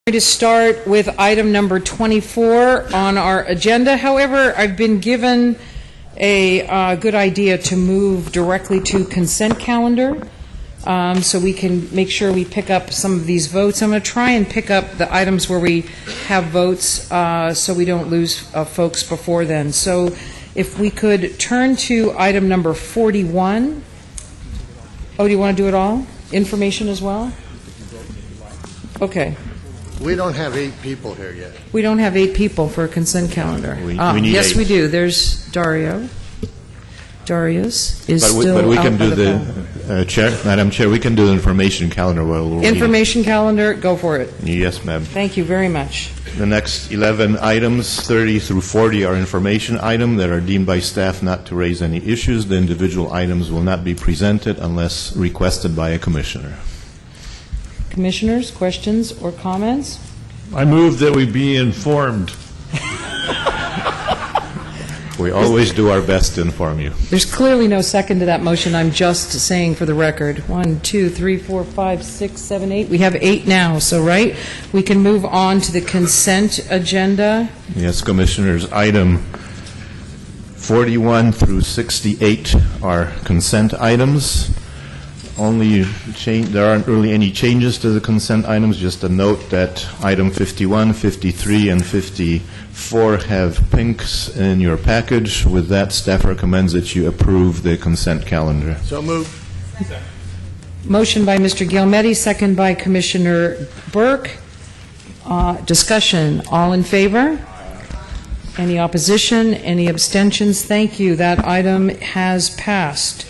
To start with item number 24 on our agenda. However, I've been given a good idea to move directly to consent calendar so we can make sure we pick up some of these votes. I'm going to try and pick up the items where we have votes so we don't lose folks before then. So if we could turn to item number 41. Oh, do you want to do it all? Information as well? Okay. We don't have 8 people here yet. We don't have 8 people for a consent calendar. We need yes, 8. we do. There's Dario. Darius is still but we out can by do the Chair, Madam Chair. We can do the information calendar. Information calendar. Go for it. Yes, ma'am. Thank you very much. The next 11 items, 30 through 40, are information items that are deemed by staff not to raise any issues. The individual items will not be presented unless requested by a commissioner. Commissioners, questions or comments? I move that we be informed. We always do our best to inform you. There's clearly no second to that motion. I'm just saying for the record. 1, 2, 3, 4, 5, 6, 7, 8. We have 8 now, so right? We can move on to the consent agenda. Yes, Commissioners. Item 41 through 68 are consent items. There aren't really any changes to the consent items. Just a note that item 51, 53, and 54 have pinks in your package. With that, staff recommends that you approve the consent calendar. So moved. Motion by Mr. Guilmetti, second by Commissioner Burke. Discussion. All in favor? Any opposition? Any abstentions? Thank you. That item has passed.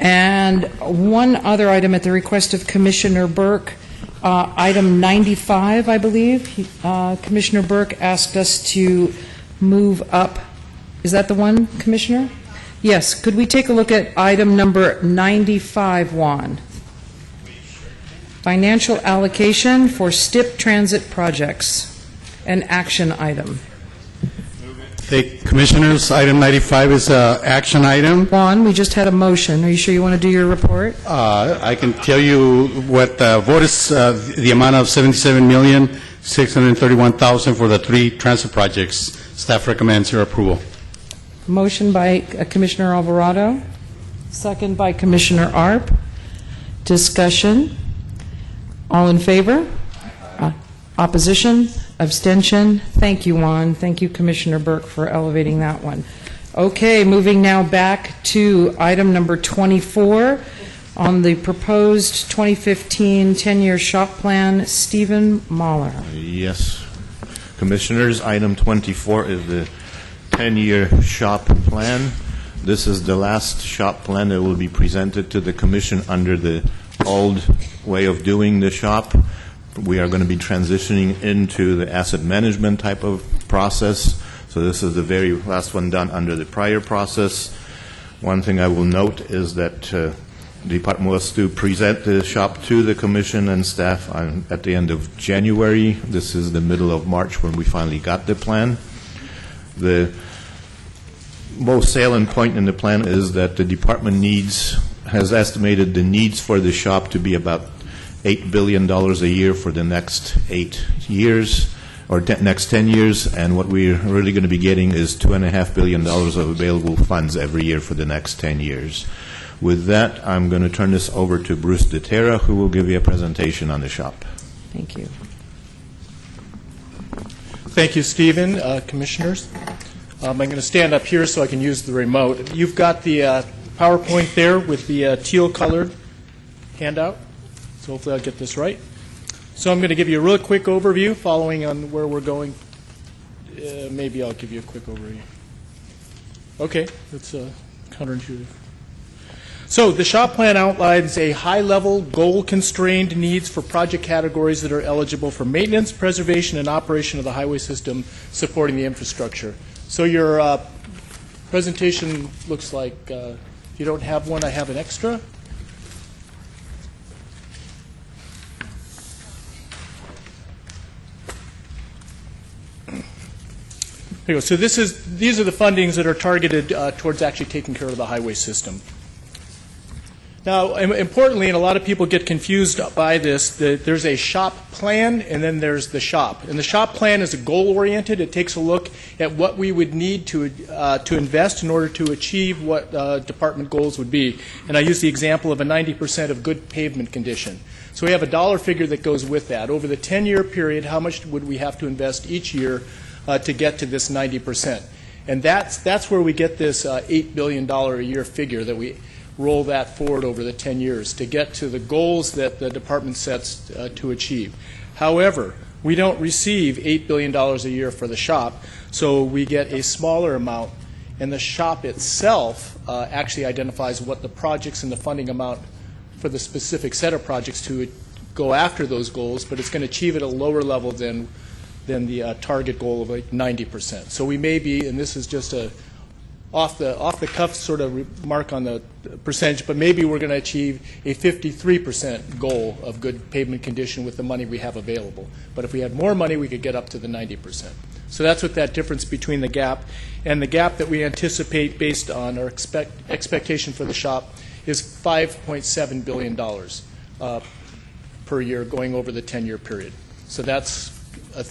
And one other item at the request of Commissioner Burke, item 95, I believe. Commissioner Burke asked us to move up. Is that the one, Commissioner? Yes. Could we take a look at item number 95, Juan? Financial allocation for STIP transit projects, an action item. Hey, Commissioners, item 95 is an action item. Juan, we just had a motion. Are you sure you want to do your report? I can tell you what the vote is, the amount of $77,631,000 for the 3 transit projects. Staff recommends your approval. Motion by Commissioner Alvarado, second by Commissioner Arp. Discussion. All in favor? Opposition? Abstention? Thank you, Juan. Thank you, Commissioner Burke, for elevating that one. Okay, moving now back to item number 24 on the proposed 2015 10-year shop plan. Stephen Mahler. Yes. Commissioners, item 24 is the 10-year shop plan. This is the last shop plan that will be presented to the Commission under the old way of doing the shop. We are going to be transitioning into the asset management type of process. So this is the very last one done under the prior process. One thing I will note is that the Department was to present the shop to the Commission and staff at the end of January. This is the middle of March when we finally got the plan. The most salient point in the plan is that the Department has estimated the needs for the shop to be about $8 billion a year for the next 8 years, or next 10 years, and what we're really going to be getting is $2.5 billion of available funds every year for the next 10 years. With that, I'm going to turn this over to Bruce DeTerra, who will give you a presentation on the shop. Thank you. Thank you, Stephen. Commissioners, I'm going to stand up here so I can use the remote. You've got the PowerPoint there with the teal-colored handout. So hopefully I'll get this right. So I'm going to give you a real quick overview following on where we're going. Maybe I'll give you a quick overview. Okay, that's counterintuitive. So the shop plan outlines a high-level, goal-constrained needs for project categories that are eligible for maintenance, preservation, and operation of the highway system supporting the infrastructure. So your presentation looks like, if you don't have one, I have an extra. There you go. So these are the fundings that are targeted towards actually taking care of the highway system. Now, importantly, and a lot of people get confused by this, there's a shop plan and then there's the shop. And the shop plan is goal-oriented. It takes a look at what we would need to invest in order to achieve what department goals would be. And I use the example of a 90% of good pavement condition. So we have a dollar figure that goes with that. Over the 10-year period, how much would we have to invest each year to get to this 90%? And that's where we get this $8 billion a year figure that we roll that forward over the 10 years to get to the goals that the department sets to achieve. However, we don't receive $8 billion a year for the shop, so we get a smaller amount, and the shop itself actually identifies what the projects and the funding amount for the specific set of projects to go after those goals, but it's going to achieve at a lower level than the target goal of like 90%. So we may be, and this is just a off the cuff sort of mark on the percentage, but maybe we're going to achieve a 53% goal of good pavement condition with the money we have available. But if we had more money, we could get up to the 90%. So that's what that difference between the gap and the gap that we anticipate based on our expectation for the shop is $5.7 billion per year going over the 10-year period. So that's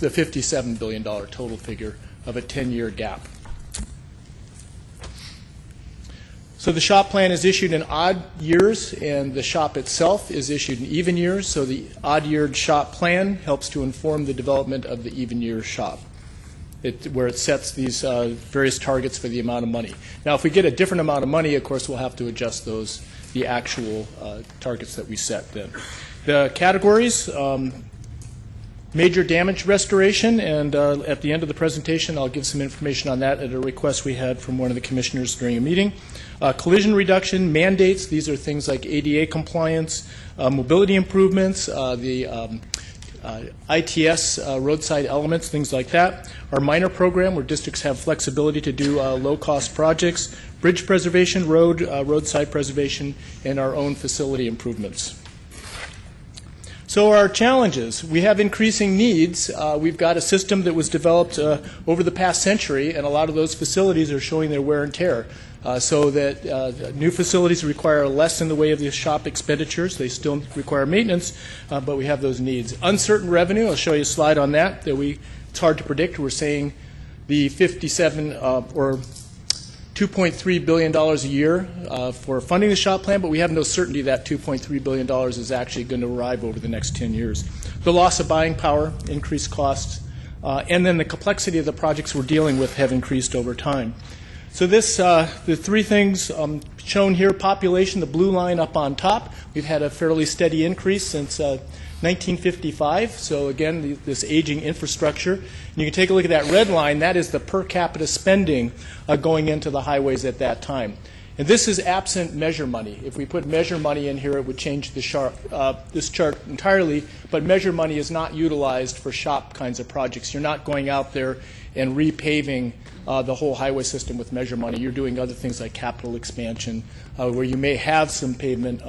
the $57 billion total figure of a 10-year gap. So the shop plan is issued in odd years, and the shop itself is issued in even years. So the odd-yeared shop plan helps to inform the development of the even-year shop, where it sets these various targets for the amount of money. Now, if we get a different amount of money, of course, we'll have to adjust the actual targets that we set then. The categories, major damage restoration, and at the end of the presentation, I'll give some information on that at a request we had from one of the commissioners during a meeting. Collision reduction, mandates, these are things like ADA compliance, mobility improvements, the ITS roadside elements, things like that. Our minor program, where districts have flexibility to do low-cost projects, bridge preservation, roadside preservation, and our own facility improvements. So our challenges, we have increasing needs. We've got a system that was developed over the past century, and a lot of those facilities are showing their wear and tear. So that new facilities require less in the way of the shop expenditures. They still require maintenance, but we have those needs. Uncertain revenue, I'll show you a slide on that. It's hard to predict. We're saying the 57 or $2.3 billion a year for funding the shop plan, but we have no certainty that $2.3 billion is actually going to arrive over the next 10 years. The loss of buying power, increased costs, and then the complexity of the projects we're dealing with have increased over time. So the three things shown here, population, the blue line up on top, we've had a fairly steady increase since 1955. So again, this aging infrastructure. And you can take a look at that red line. That is the per capita spending going into the highways at that time. And this is absent measure money. If we put measure money in here, it would change this chart entirely. But measure money is not utilized for shop kinds of projects. You're not going out there and repaving the whole highway system with measure money. You're doing other things like capital expansion, where you may have some pavement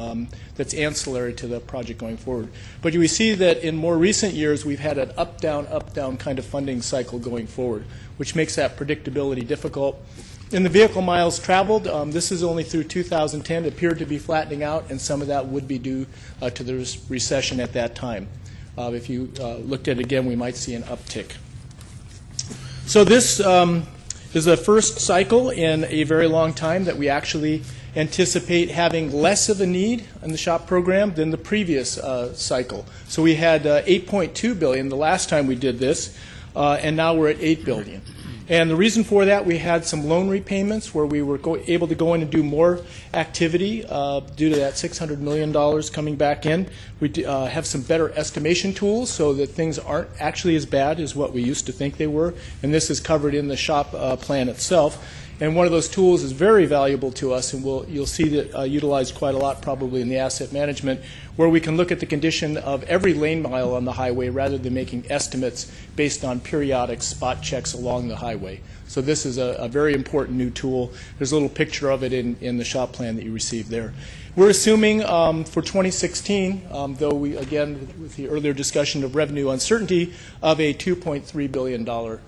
that's ancillary to the project going forward. But we see that in more recent years, we've had an up-down kind of funding cycle going forward, which makes that predictability difficult. In the vehicle miles traveled, this is only through 2010. It appeared to be flattening out, and some of that would be due to the recession at that time. If you looked at it again, we might see an uptick. So this is the first cycle in a very long time that we actually anticipate having less of a need in the SHOP program than the previous cycle. So we had $8.2 billion the last time we did this, and now we're at $8 billion. And the reason for that, we had some loan repayments where we were able to go in and do more activity due to that $600 million coming back in. We have some better estimation tools so that things aren't actually as bad as what we used to think they were. And this is covered in the SHOP plan itself. And one of those tools is very valuable to us, and you'll see that utilized quite a lot probably in the asset management, where we can look at the condition of every lane mile on the highway rather than making estimates based on periodic spot checks along the highway. So this is a very important new tool. There's a little picture of it in the SHOP plan that you received there. We're assuming for 2016, though we, again, with the earlier discussion of revenue uncertainty, of a $2.3 billion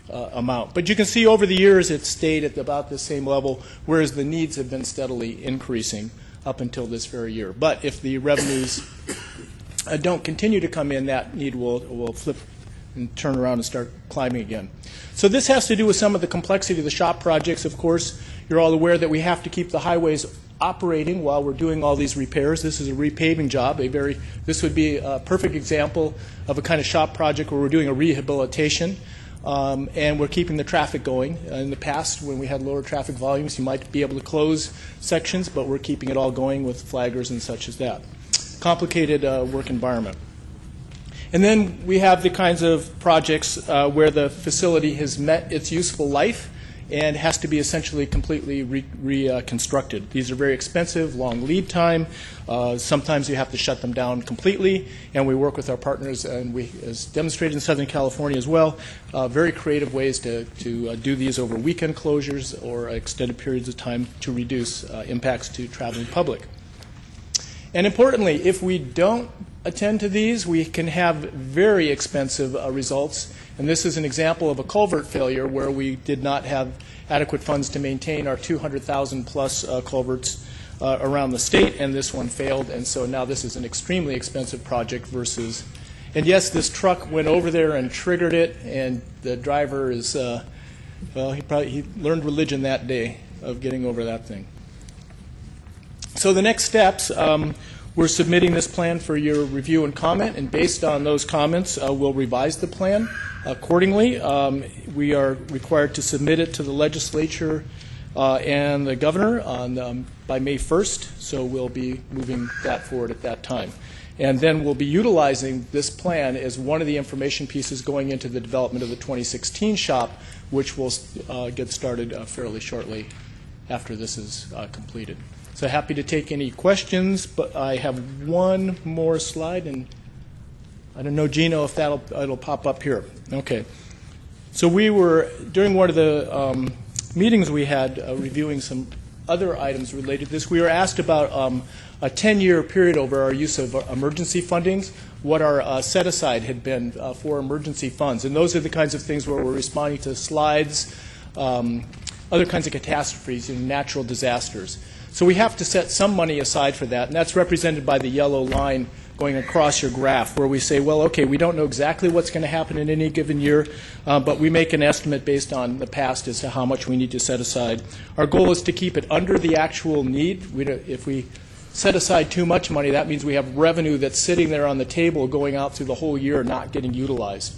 amount. But you can see over the years it's stayed at about the same level, whereas the needs have been steadily increasing up until this very year. But if the revenues don't continue to come in, that need will flip and turn around and start climbing again. So this has to do with some of the complexity of the shop projects. Of course, you're all aware that we have to keep the highways operating while we're doing all these repairs. This is a repaving job. This would be a perfect example of a kind of shop project where we're doing a rehabilitation. And we're keeping the traffic going. In the past, when we had lower traffic volumes, you might be able to close sections, but we're keeping it all going with flaggers and such as that. Complicated work environment. And then we have the kinds of projects where the facility has met its useful life and has to be essentially completely reconstructed. These are very expensive, long lead time. Sometimes you have to shut them down completely, and we work with our partners, and we, as demonstrated in Southern California as well, very creative ways to do these over weekend closures or extended periods of time to reduce impacts to traveling public. And importantly, if we don't attend to these, we can have very expensive results. And this is an example of a culvert failure where we did not have adequate funds to maintain our 200,000 plus culverts around the state, and this one failed. And so now this is an extremely expensive project versus, and yes, this truck went over there and triggered it, and the driver is, well, he learned religion that day of getting over that thing. So the next steps, we're submitting this plan for your review and comment, and based on those comments, we'll revise the plan accordingly. We are required to submit it to the legislature and the governor by May 1st, so we'll be moving that forward at that time. And then we'll be utilizing this plan as one of the information pieces going into the development of the 2016 shop, which will get started fairly shortly after this is completed. So happy to take any questions, but I have one more slide, and I don't know, Gino, if it'll pop up here. Okay. So we were, during one of the meetings we had reviewing some other items related to this, we were asked about a 10-year period over our use of emergency fundings, what our set-aside had been for emergency funds. And those are the kinds of things where we're responding to slides, other kinds of catastrophes and natural disasters. So we have to set some money aside for that, and that's represented by the yellow line going across your graph, where we say, well, okay, we don't know exactly what's going to happen in any given year, but we make an estimate based on the past as to how much we need to set aside. Our goal is to keep it under the actual need. If we set aside too much money, that means we have revenue that's sitting there on the table going out through the whole year not getting utilized.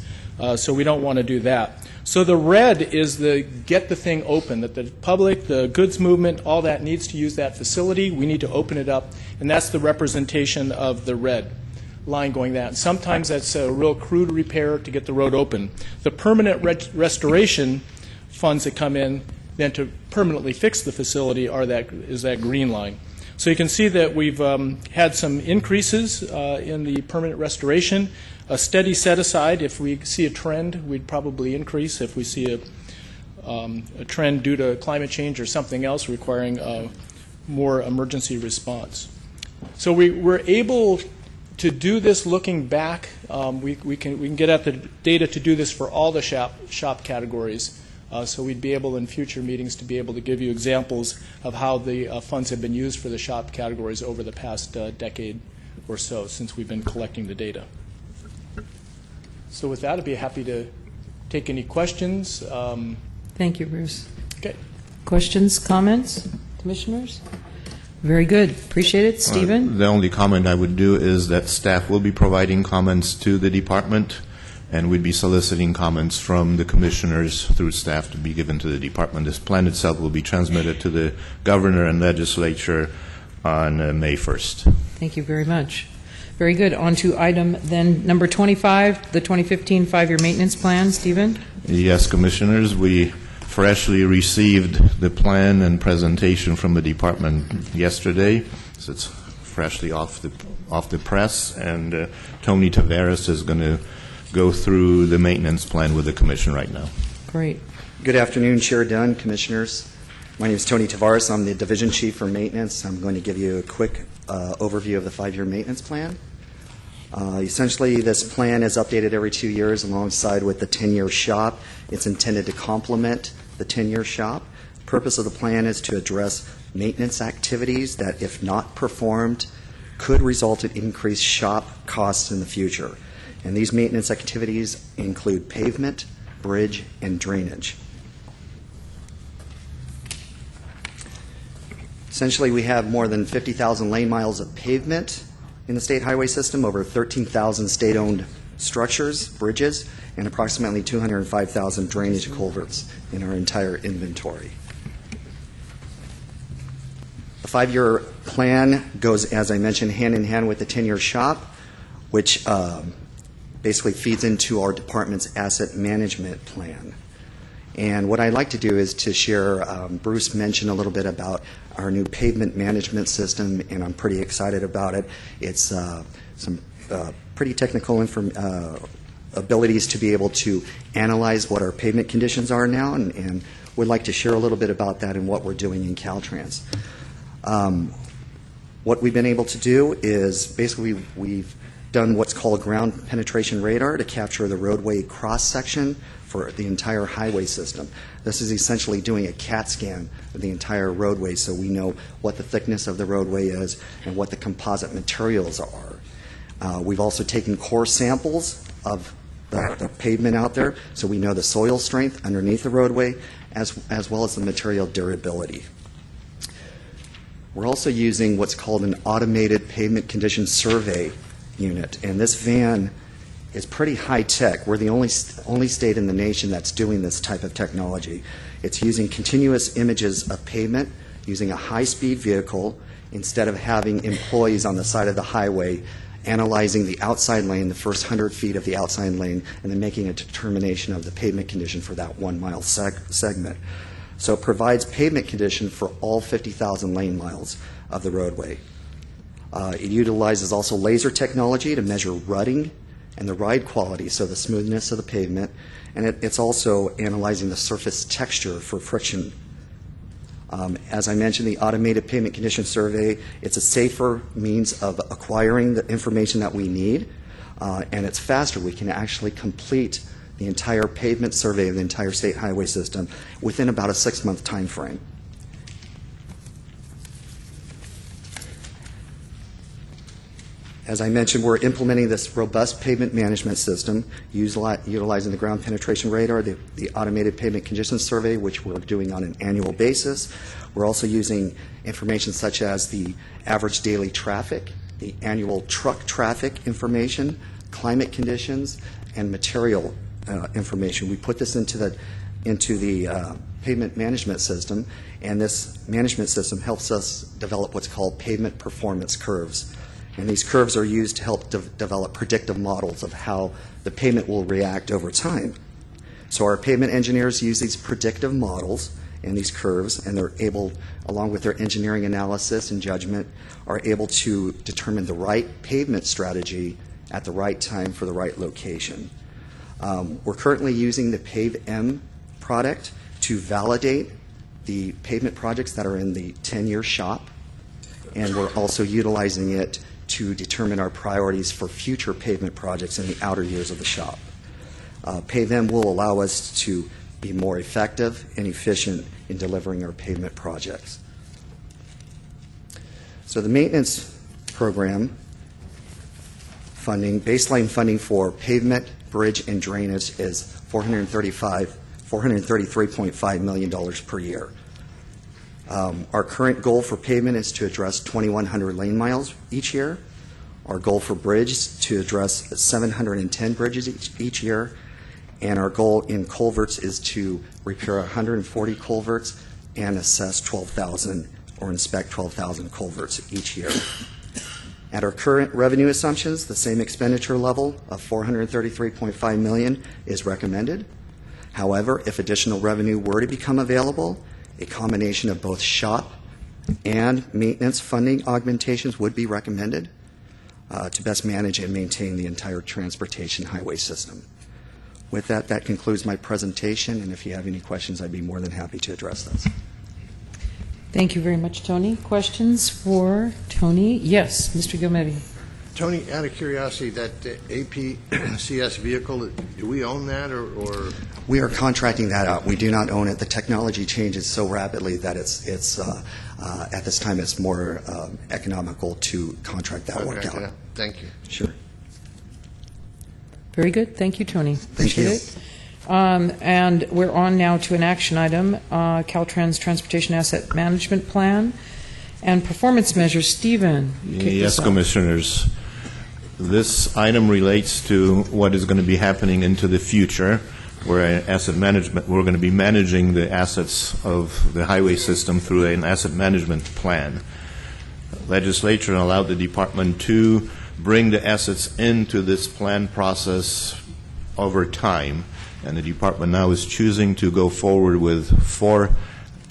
So we don't want to do that. So the red is the get the thing open, that the public, the goods movement, all that needs to use that facility. We need to open it up, and that's the representation of the red line going that. And sometimes that's a real crude repair to get the road open. The permanent restoration funds that come in then to permanently fix the facility is that green line. So you can see that we've had some increases in the permanent restoration. A steady set-aside, if we see a trend, we'd probably increase. If we see a trend due to climate change or something else requiring more emergency response. So we're able to do this looking back. We can get at the data to do this for all the shop categories. So we'd be able in future meetings to be able to give you examples of how the funds have been used for the shop categories over the past decade or so since we've been collecting the data. So with that, I'd be happy to take any questions. Thank you, Bruce. Okay. Questions, comments, commissioners? Very good. Appreciate it. Stephen? The only comment I would do is that staff will be providing comments to the department, and we'd be soliciting comments from the commissioners through staff to be given to the department. This plan itself will be transmitted to the governor and legislature on May 1st. Thank you very much. Very good. On to item then number 25, the 2015 five-year maintenance plan. Stephen? Yes, commissioners, we freshly received the plan and presentation from the department yesterday, so it's freshly off the press, and Tony Tavares is going to go through the maintenance plan with the commission right now. Great. Good afternoon, Chair Dunn, commissioners. My name is Tony Tavares. I'm the division chief for maintenance. I'm going to give you a quick overview of the five-year maintenance plan. Essentially, this plan is updated every 2 years alongside with the 10-year shop. It's intended to complement the 10-year shop. The purpose of the plan is to address maintenance activities activities that, if not performed, could result in increased shop costs in the future. And these maintenance activities include pavement, bridge, and drainage. Essentially, we have more than 50,000 lane miles of pavement in the state highway system, over 13,000 state-owned structures, bridges, and approximately 205,000 drainage culverts in our entire inventory. The 5-year plan goes, as I mentioned, hand in hand with the 10-year shop, which basically feeds into our department's asset management plan. And what I'd like to do is to share, Bruce mentioned a little bit about our new pavement management system, and I'm pretty excited about it. It's some pretty technical abilities to be able to analyze what our pavement conditions are now, and would like to share a little bit about that and what we're doing in Caltrans. What we've been able to do is basically we've done what's called ground penetration radar to capture the roadway cross-section for the entire highway system. This is essentially doing a CAT scan of the entire roadway so we know what the thickness of the roadway is and what the composite materials are. We've also taken core samples of the pavement out there so we know the soil strength underneath the roadway as well as the material durability. We're also using what's called an automated pavement condition survey unit, and this van is pretty high-tech. We're the only state in the nation that's doing this type of technology. It's using continuous images of pavement using a high-speed vehicle instead of having employees on the side of the highway analyzing the outside lane, the first 100 feet of the outside lane, and then making a determination of the pavement condition for that 1 mile segment. So it provides pavement condition for all 50,000 lane miles of the roadway. It utilizes also laser technology to measure rutting and the ride quality, so the smoothness of the pavement, and it's also analyzing the surface texture for friction. As I mentioned, the automated pavement condition survey, it's a safer means of acquiring the information that we need, and it's faster. We can actually complete the entire pavement survey of the entire state highway system within about a 6-month time frame. As I mentioned, we're implementing this robust pavement management system utilizing the ground penetration radar, the automated pavement condition survey, which we're doing on an annual basis. We're also using information such as the average daily traffic, the annual truck traffic information, climate conditions, and material information. We put this into the pavement management system, and this management system helps us develop what's called pavement performance curves. And these curves are used to help develop predictive models of how the pavement will react over time. So our pavement engineers use these predictive models and these curves, and they're able, along with their engineering analysis and judgment, are able to determine the right pavement strategy at the right time for the right location. We're currently using the PaveM product to validate the pavement projects that are in the 10-year shop, and we're also utilizing it to determine our priorities for future pavement projects in the outer years of the shop. PaveM will allow us to be more effective and efficient in delivering our pavement projects. So the maintenance program funding, baseline funding for pavement, bridge, and drainage is $433.5 million per year. Our current goal for pavement is to address 2,100 lane miles each year. Our goal for bridge is to address 710 bridges each year. And our goal in culverts is to repair 140 culverts and assess 12,000 or inspect 12,000 culverts each year. At our current revenue assumptions, the same expenditure level of $433.5 million is recommended. However, if additional revenue were to become available, a combination of both shop and maintenance funding augmentations would be recommended to best manage and maintain the entire transportation highway system. With that, that concludes my presentation, and if you have any questions, I'd be more than happy to address those. Thank you very much, Tony. Questions for Tony? Yes, Mr. Gilmetti. Tony, out of curiosity, that APCS vehicle, do we own that, or? We are contracting that out. We do not own it. The technology changes so rapidly that it's at this time it's more economical to contract that work out. Yeah, thank you. Sure. Very good. Thank you, Tony. Thank you. Appreciate it. And we're on now to an action item, Caltrans Transportation Asset Management Plan and performance measures. Stephen, you kick Yes, this off. Commissioners. This item relates to what is going to be happening into the future, where asset management, we're going to be managing the assets of the highway system through an asset management plan. Legislature allowed the department to bring the assets into this plan process over time, and the department now is choosing to go forward with 4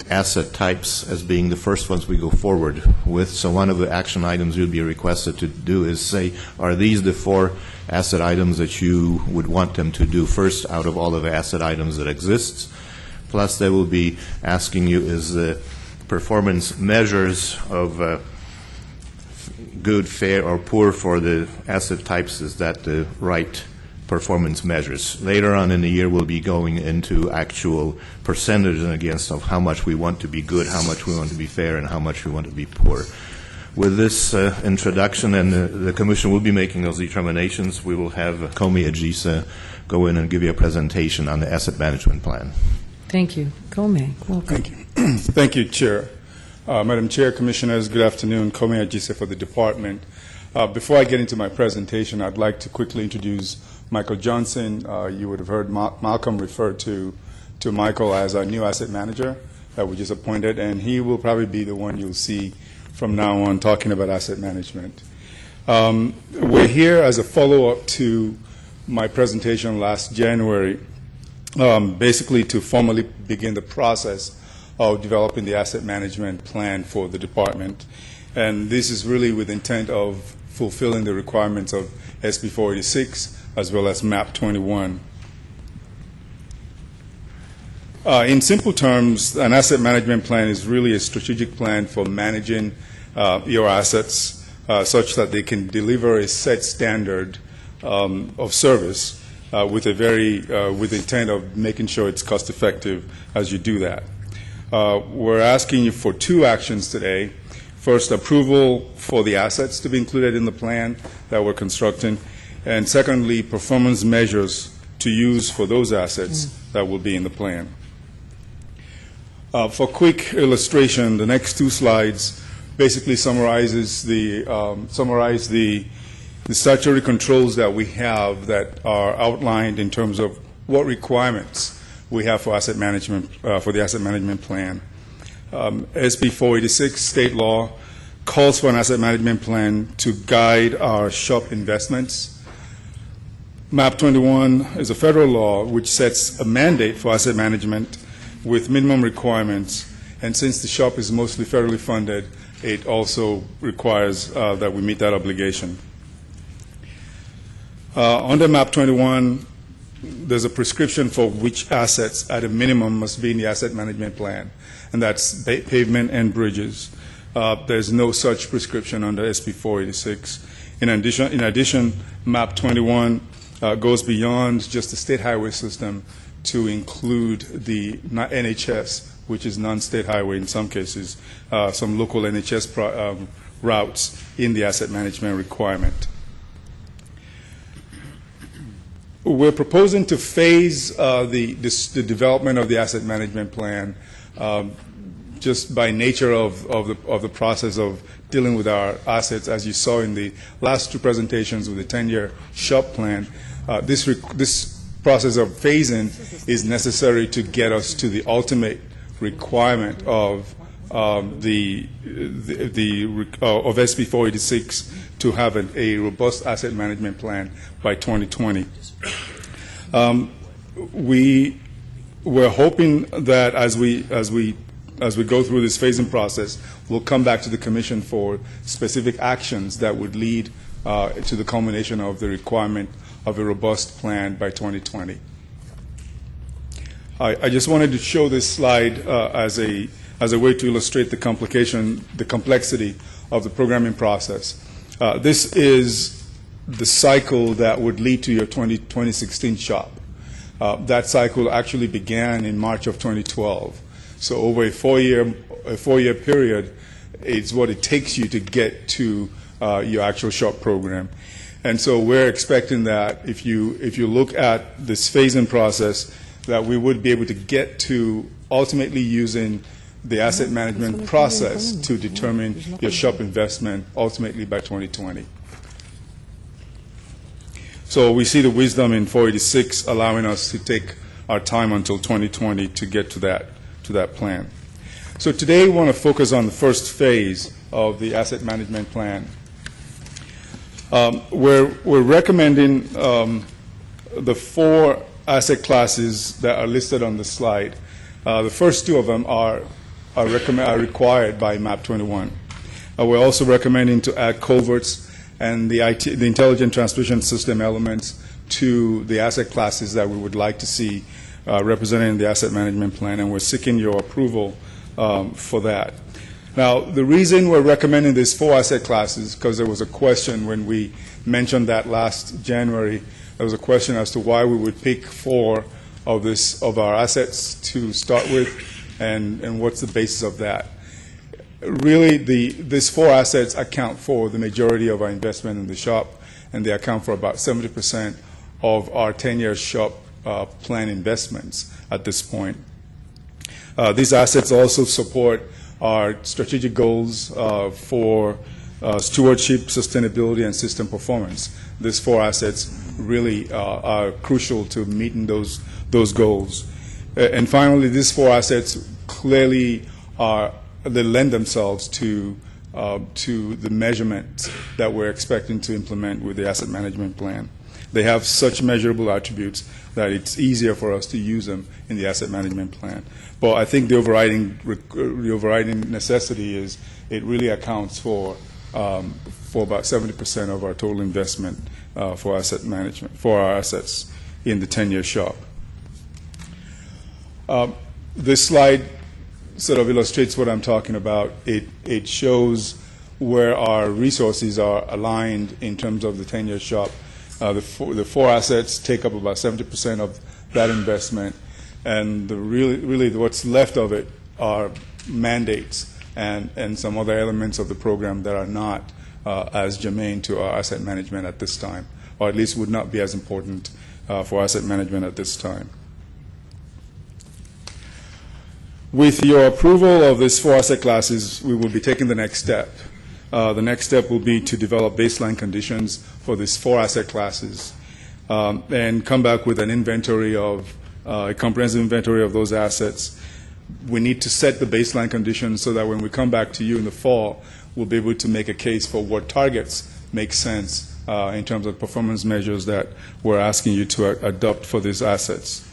asset types as being the first ones we go forward with. So one of the action items you'd be requested to do is say, are these the 4 asset items that you would want them to do first out of all of the asset items that exists? Plus, they will be asking you, is the performance measures of good, fair, or poor for the asset types, is that the right performance measures? Later on in the year, we'll be going into actual percentages against of how much we want to be good, how much we want to be fair, and how much we want to be poor. With this introduction, and the Commission will be making those determinations, we will have Komi Ajisa go in and give you a presentation on the asset management plan. Thank you. Komi, welcome. Thank you. Thank you, Chair. Madam Chair, Commissioners, good afternoon. Komi Ajisa for the Department. Before I get into my presentation, I'd like to quickly introduce Michael Johnson. You would have heard Malcolm refer to Michael as our new asset manager that we just appointed, and he will probably be the one you'll see from now on talking about asset management. We're here as a follow-up to my presentation last January, basically to formally begin the process of developing the asset management plan for the department. And this is really with intent of fulfilling the requirements of SB 486 as well as MAP 21. In simple terms, an asset management plan is really a strategic plan for managing your assets such that they can deliver a set standard of service with intent of making sure it's cost effective as you do that. We're asking you for 2 actions today. First, approval for the assets to be included in the plan that we're constructing, and secondly, performance measures to use for those assets that will be in the plan. For quick illustration, the next 2 slides basically summarize the statutory controls that we have that are outlined in terms of what requirements we have for asset management, for the asset management plan. SB 486, state law, calls for an asset management plan to guide our SHOP investments. MAP 21 is a federal law which sets a mandate for asset management with minimum requirements, and since the SHOP is mostly federally funded, it also requires that we meet that obligation. Under MAP 21, there's a prescription for which assets at a minimum must be in the asset management plan, and that's pavement and bridges. There's no such prescription under SB 486. In addition, MAP 21 goes beyond just the state highway system to include the NHS, which is non-state highway in some cases, some local NHS routes in the asset management requirement. We're proposing to phase the development of the asset management plan just by nature of the process of dealing with our assets. As you saw in the last 2 presentations with the 10-year SHOP plan, this process of phasing is necessary to get us to the ultimate requirement of SB 486 to have a robust asset management plan by 2020. We're hoping that as we go through this phasing process, we'll come back to the Commission for specific actions that would lead to the culmination of the requirement of a robust plan by 2020. I just wanted to show this slide as a way to illustrate the complexity of the programming process. This is the cycle that would lead to your 2016 shop. That cycle actually began in March of 2012. So over a four-year period, it's what it takes you to get to your actual shop program. And so we're expecting that if you look at this phasing process, that we would be able to get to ultimately using the asset management process to determine your shop investment ultimately by 2020. So we see the wisdom in 486 allowing us to take our time until 2020 to get to that plan. So today we want to focus on the first phase of the asset management plan. We're recommending the 4 asset classes that are listed on the slide. The first 2 of them are required by MAP 21. We're also recommending to add culverts and the intelligent transmission system elements to the asset classes that we would like to see represented in the asset management plan, and we're seeking your approval for that. Now, the reason we're recommending these 4 asset classes, because there was a question when we mentioned that last January, there was a question as to why we would pick 4 of our assets to start with, and what's the basis of that. Really, these 4 assets account for the majority of our investment in the shop, and they account for about 70% of our 10-year shop plan investments at this point. These assets also support our strategic goals for stewardship, sustainability, and system performance. These 4 assets really are crucial to meeting those goals. And finally, these 4 assets clearly they lend themselves to the measurements that we're expecting to implement with the asset management plan. They have such measurable attributes that it's easier for us to use them in the asset management plan. But I think the overriding necessity is it really accounts for about 70% of our total investment for asset management, for our assets in the 10-year shop. This slide sort of illustrates what I'm talking about. It shows where our resources are aligned in terms of the 10-year shop. The 4 assets take up about 70% of that investment, and really what's left of it are mandates and some other elements of the program that are not as germane to our asset management at this time, or at least would not be as important for asset management at this time. With your approval of these 4 asset classes, we will be taking the next step. The next step will be to develop baseline conditions for these 4 asset classes and come back with an inventory of a comprehensive inventory of those assets. We need to set the baseline conditions so that when we come back to you in the fall, we'll be able to make a case for what targets make sense in terms of performance measures that we're asking you to adopt for these assets.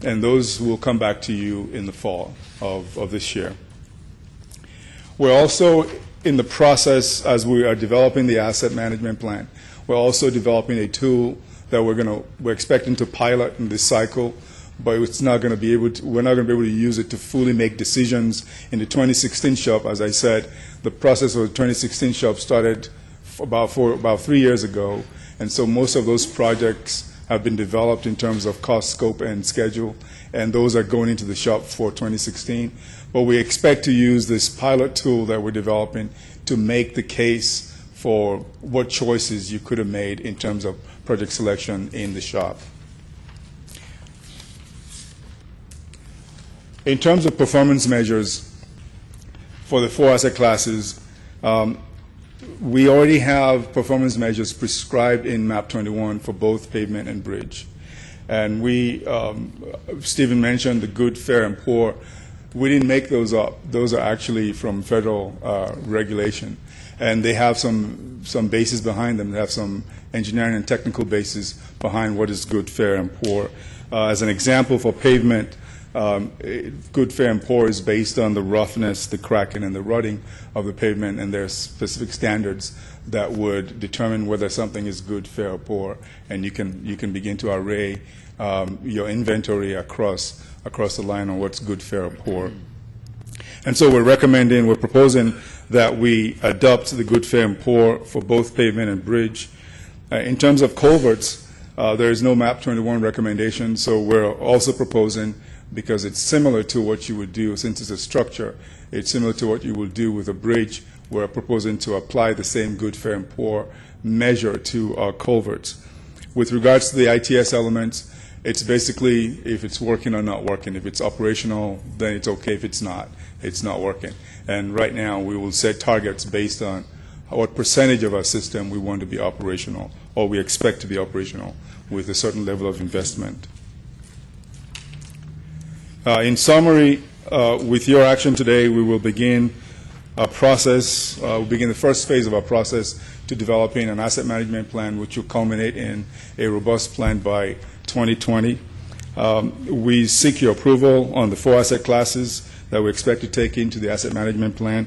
And those will come back to you in the fall of this year. We're also in the process, as we are developing the asset management plan, we're also developing a tool that we're expecting to pilot in this cycle, but we're not going to be able to use it to fully make decisions in the 2016 shop. As I said, the process of the 2016 shop started about 3 years ago, and so most of those projects have been developed in terms of cost, scope, and schedule, and those are going into the shop for 2016. But we expect to use this pilot tool that we're developing to make the case for what choices you could have made in terms of project selection in the shop. In terms of performance measures for the 4 asset classes, we already have performance measures prescribed in MAP 21 for both pavement and bridge. And Stephen mentioned the good, fair, and poor. We didn't make those up. Those are actually from federal regulation. And they have some basis behind them. They have some engineering and technical basis behind what is good, fair, and poor. As an example, for pavement, good, fair, and poor is based on the roughness, the cracking, and the rutting of the pavement, and there are specific standards that would determine whether something is good, fair, or poor, and you can begin to array your inventory across the line on what's good, fair, or poor. And so we're proposing that we adopt the good, fair, and poor for both pavement and bridge. In terms of culverts, there is no MAP 21 recommendation, so we're also proposing, because it's similar to what you would do, since it's a structure, it's similar to what you will do with a bridge. We're proposing to apply the same good, fair, and poor measure to our culverts. With regards to the ITS elements, it's basically if it's working or not working. If it's operational, then it's okay. If it's not working. And right now, we will set targets based on what percentage of our system we want to be operational, or we expect to be operational, with a certain level of investment. In summary, with your action today, we will begin a process, we'll begin the first phase of our process to developing an asset management plan, which will culminate in a robust plan by 2020. We seek your approval on the 4 asset classes that we expect to take into the asset management plan.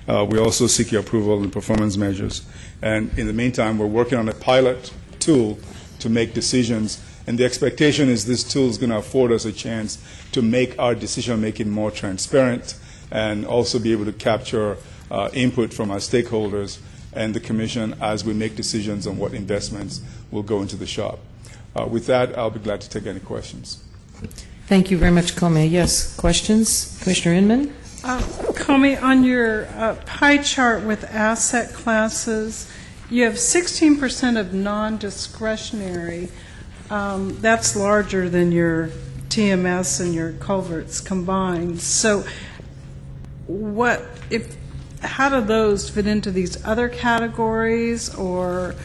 We also seek your approval on the performance measures. And in the meantime, we're working on a pilot tool to make decisions. And the expectation is this tool is going to afford us a chance to make our decision-making more transparent and also be able to capture input from our stakeholders and the Commission as we make decisions on what investments will go into the shop. With that, I'll be glad to take any questions. Thank you very much, Comey. Yes, questions? Commissioner Inman? Comey, on your pie chart with asset classes, you have 16% of non-discretionary. That's larger than your TMS and your culverts combined. So how do those fit into these other categories, or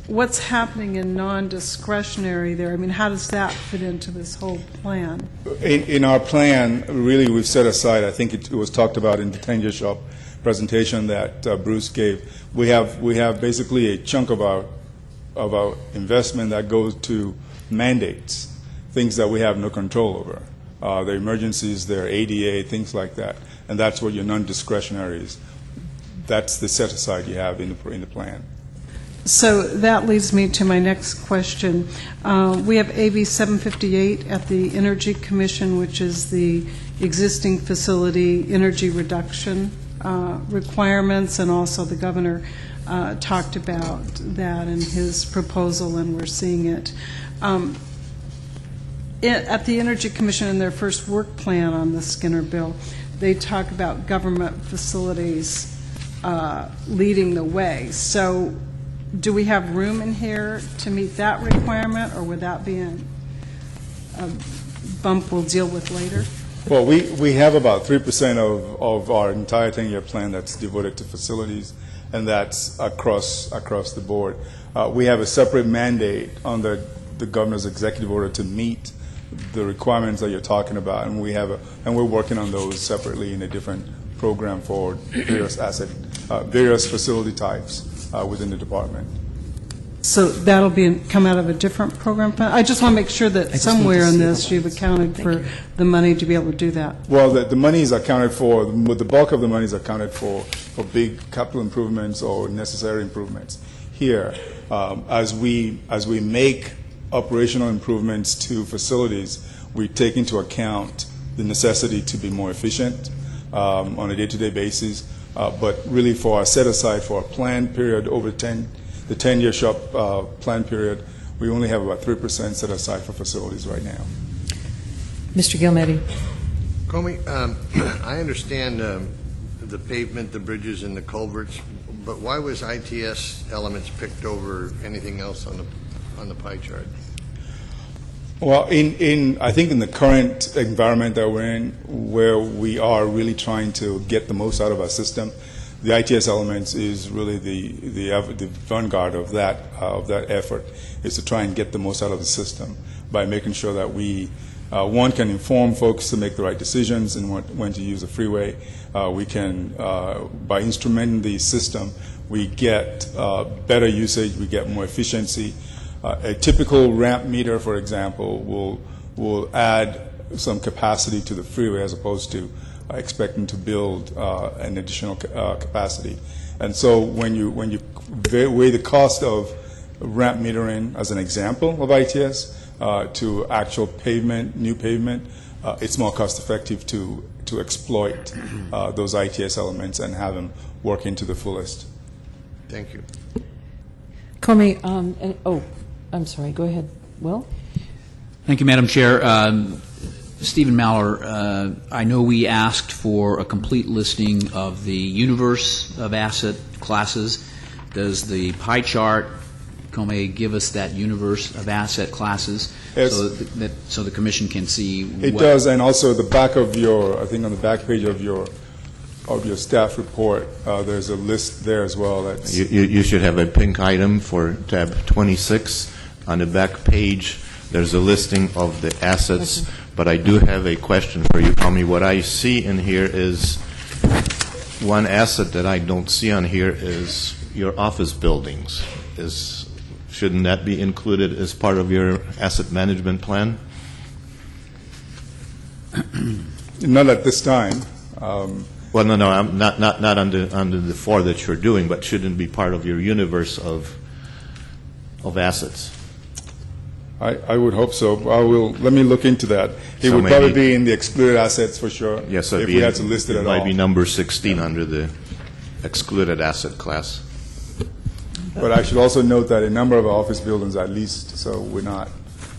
what's happening in non-discretionary there? I mean, how does that fit into this whole plan? In our plan, really, we've set aside, I think it was talked about in the 10-year shop presentation that Bruce gave, we have basically a chunk of our investment that goes to mandates, things that we have no control over. The emergencies, their ADA, things like that. And that's what your non-discretionary is. That's the set-aside you have in the plan. So that leads me to my next question. We have AB 758 at the Energy Commission, which is the existing facility energy reduction requirements, and also the governor talked about that in his proposal, and we're seeing it. At the Energy Commission, in their first work plan on the Skinner bill, they talk about government facilities leading the way. So do we have room in here to meet that requirement, or would that be a bump we'll deal with later? Well, we have about 3% of our entire 10-year plan that's devoted to facilities, and that's across the board. We have a separate mandate under the governor's executive order to meet the requirements that you're talking about, and we're working on those separately in a different program for various facility types within the department. So that'll come out of a different program plan? I just want to make sure that somewhere in this you've accounted for the money to be able to do that. Well, the money is accounted for, the bulk of the money is accounted for big capital improvements or necessary improvements. Here, as we make operational improvements to facilities, we take into account the necessity to be more efficient on a day-to-day basis, but really for our set-aside for a planned period over the 10-year shop plan period, we only have about 3% set aside for facilities right now. Mr. Gilmetti. Comey, I understand the pavement, the bridges, and the culverts, but why was ITS elements picked over anything else on the pie chart? Well, I think in the current environment that we're in, where we are really trying to get the most out of our system, the ITS elements is really the vanguard of that effort, is to try and get the most out of the system by making sure that we, one, can inform folks to make the right decisions and when to use a freeway. We can, by instrumenting the system, we get better usage, we get more efficiency. A typical ramp meter, for example, will add some capacity to the freeway as opposed to expecting to build an additional capacity. And so when you weigh the cost of ramp metering as an example of ITS to actual pavement, new pavement, it's more cost effective to to exploit those ITS elements and have them work into the fullest. Thank you. Comey, I'm sorry, go ahead. Will? Thank you, Madam Chair. Stephen Maller, I know we asked for a complete listing of the universe of asset classes. Does the pie chart, Comey, give us that universe of asset classes? Yes. So the Commission can see It does, and also the back of your, I think on the back page of your staff report, there's a list there as well. That's You should have a pink item for tab 26. On the back page, there's a listing of the assets, but I do have a question for you, Tommy. What I see in here is one asset that I don't see on here is your office buildings. Shouldn't that be included as part of your asset management plan? not at this time. Well, no, I'm not under the four that you're doing, but shouldn't be part of your universe of assets. I would hope so. Let me look into that. It So would probably maybe- be in the excluded assets for sure. Yes, so if we had to list it at all. might be number 16 under the excluded asset class. But I should also note that a number of our office buildings are leased, so we're not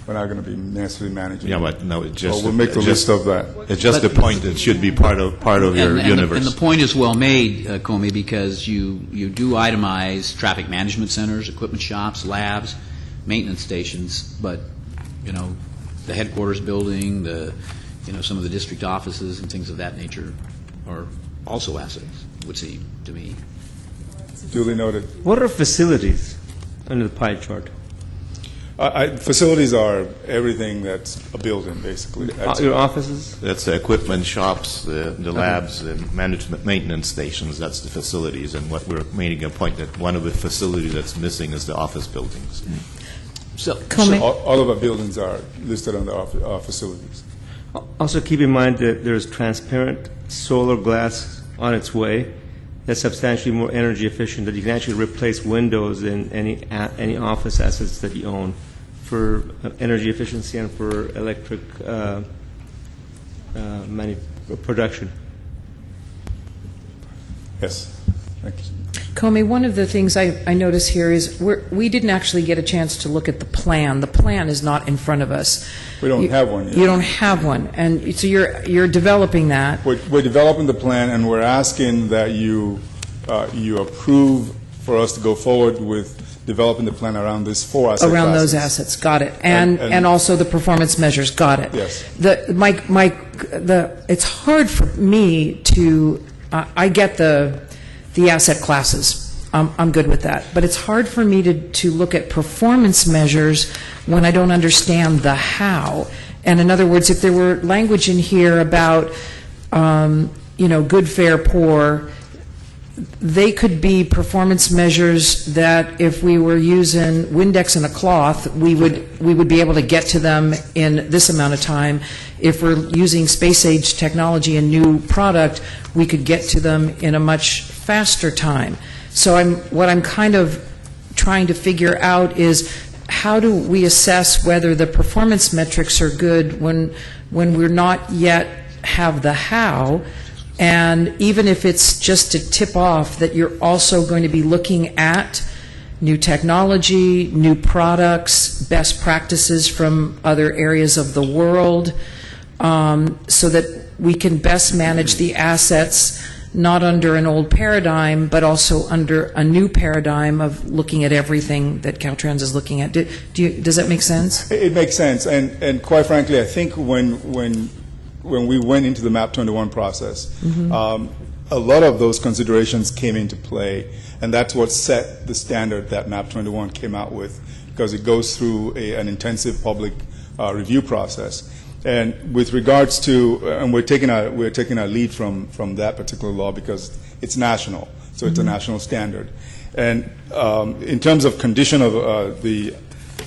going to be necessarily managing. Yeah, but no, it just Well, we'll make the list of that. It's just the point that should be part of your universe. And the point is well made, Comey, because you do itemize traffic management centers, equipment shops, labs, maintenance stations, but, the headquarters building, some of the district offices and things of that nature are also assets, it would seem to me. Duly noted. What are facilities under the pie chart? Facilities are everything that's a building, basically. Your offices? That's the equipment shops, the labs, the management maintenance stations. That's the facilities. And what we're making a point that one of the facilities that's missing is the office buildings. So Comey? all of our buildings are listed under our facilities. Also keep in mind that there's transparent solar glass on its way that's substantially more energy efficient, that you can actually replace windows in any office assets that you own for energy efficiency and for electric production. Yes. Thank you. Comey, one of the things I notice here is we didn't actually get a chance to look at the plan. The plan is not in front of us. We don't have one yet. You don't have one, and so you're developing that. We're developing the plan, and we're asking that you approve for us to go forward with developing the plan around these four asset Around classes. those assets, got it, and also the performance measures, got it. Yes. It's hard for me to. I get the asset classes. I'm good with that. But it's hard for me to look at performance measures when I don't understand the how. And in other words, if there were language in here about, good, fair, poor, they could be performance measures that if we were using Windex and a cloth, we would be able to get to them in this amount of time. If we're using space age technology and new product, we could get to them in a much faster time. So what I'm kind of trying to figure out is how do we assess whether the performance metrics are good when we're not yet have the how. And even if it's just to tip off that you're also going to be looking at new technology, new products, best practices from other areas of the world, so that we can best manage the assets, not under an old paradigm, but also under a new paradigm of looking at everything that Caltrans is looking at. Does that make sense? It makes sense, and quite frankly, I think when we went into the MAP 21 process, a lot of those considerations came into play, and that's what set the standard that MAP 21 came out with, because it goes through an intensive public review process. And with regards to, and we're taking our lead from that particular law because it's national, so it's a national standard. And in terms of condition of the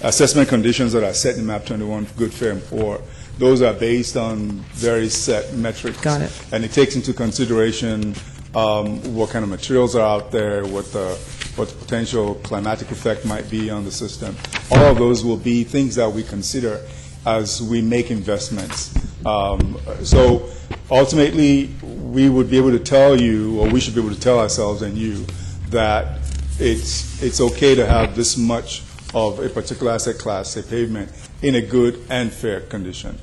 assessment conditions that are set in MAP 21, good, fair, and poor, those are based on very set metrics. Got it. And it takes into consideration what kind of materials are out there, what the potential climatic effect might be on the system. All of those will be things that we consider as we make investments So ultimately, we would be able to tell you, or we should be able to tell ourselves and you, that it's okay to have this much of a particular asset class, say pavement, in a good and fair condition,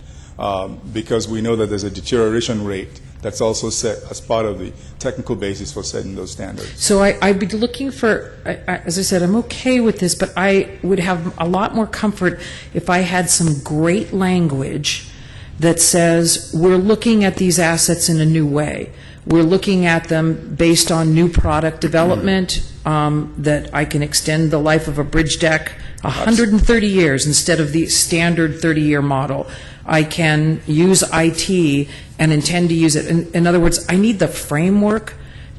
because we know that there's a deterioration rate that's also set as part of the technical basis for setting those standards. So I'd be looking for, as I said, I'm okay with this, but I would have a lot more comfort if I had some great language that says we're looking at these assets in a new way. We're looking at them based on new product development, that I can extend the life of a bridge deck 130 years instead of the standard 30-year model. I can use IT and intend to use it. In other words, I need the framework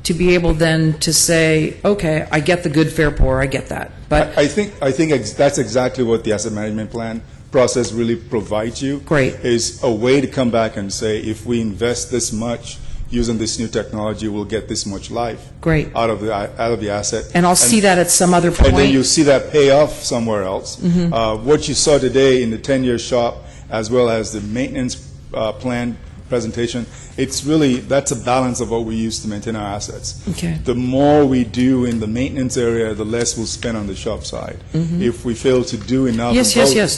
to be able then to say, okay, I get the good, fair, poor, I get that. But I think that's exactly what the asset management plan process really provides you. Great. Is a way to come back and say, if we invest this much using this new technology, we'll get this much life Great. out of the asset. And I'll see that at some other point. And then you see that pay off somewhere else. What you saw today in the 10-year shop, as well as the maintenance plan presentation, it's really, that's a balance of what we use to maintain our assets. Okay. The more we do in the maintenance area, the less we'll spend on the shop side. If we fail to do enough. Yes,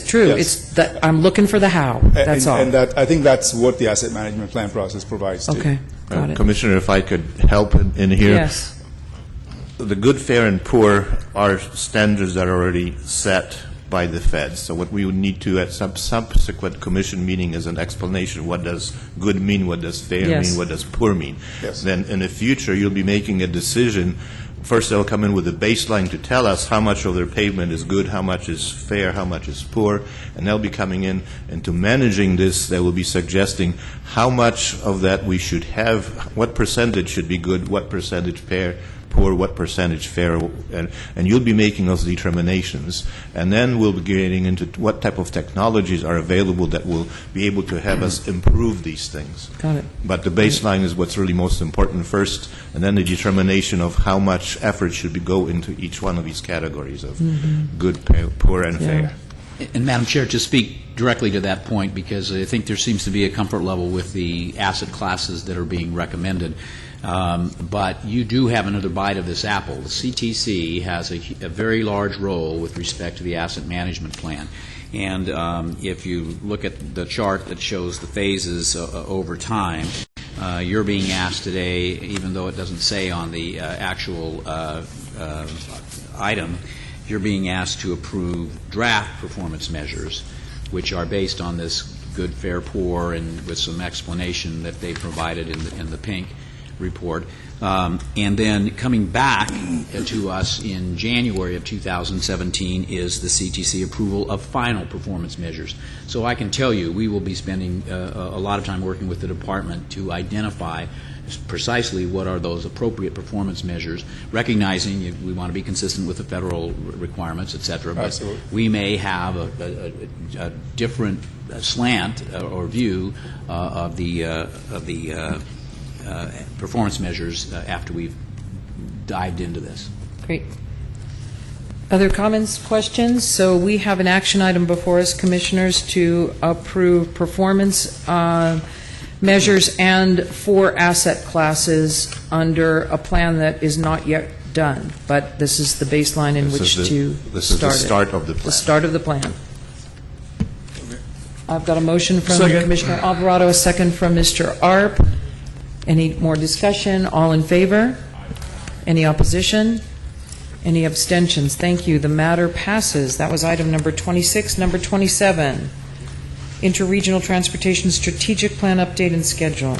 true. Yes. It's that I'm looking for the how. That's all. And that, I think that's what the asset management plan process provides too. Okay, got it. Commissioner, if I could help in here. Yes. The good, fair, and poor are standards that are already set by the feds. So what we would need to at some subsequent commission meeting is an explanation. What does good mean? What does fair mean? What does poor mean? Yes. Then in the future, you'll be making a decision. First, they'll come in with a baseline to tell us how much of their pavement is good, how much is fair, how much is poor, and they'll be coming in, and to managing this, they will be suggesting how much of that we should have, what percentage should be good, what percentage fair, poor, what percentage fair, and you'll be making those determinations. And then we'll be getting into what type of technologies are available that will be able to have us improve these things. Got it. But the baseline is what's really most important first, and then the determination of how much effort should go into each one of these categories of good, poor, and fair. And Madam Chair, to speak directly to that point, because I think there seems to be a comfort level with the asset classes that are being recommended. But you do have another bite of this apple. The CTC has a very large role with respect to the asset management plan. And if you look at the chart that shows the phases over time, you're being asked today, even though it doesn't say on the actual item, you're being asked to approve draft performance measures, which are based on this good, fair, poor, and with some explanation that they provided in the pink report. And then coming back to us in January of 2017 is the CTC approval of final performance measures. So I can tell you we will be spending a lot of time working with the department to identify precisely what are those appropriate performance measures, recognizing we want to be consistent with the federal requirements, et cetera. But Absolutely. we may have a different slant or view of the performance measures after we've dived into this. Great. Other comments, questions? So we have an action item before us, Commissioners, to approve performance measures and 4 asset classes under a plan that is not yet done. But this is the baseline in which to start it. This is the start of the plan. The start of the plan. I've got a motion from Second. Commissioner Alvarado, a second from Mr. Arp. Any more discussion? All in favor? Any opposition? Any abstentions? Thank you. The matter passes. That was item number 26. Number 27, Interregional Transportation Strategic Plan Update and Schedule.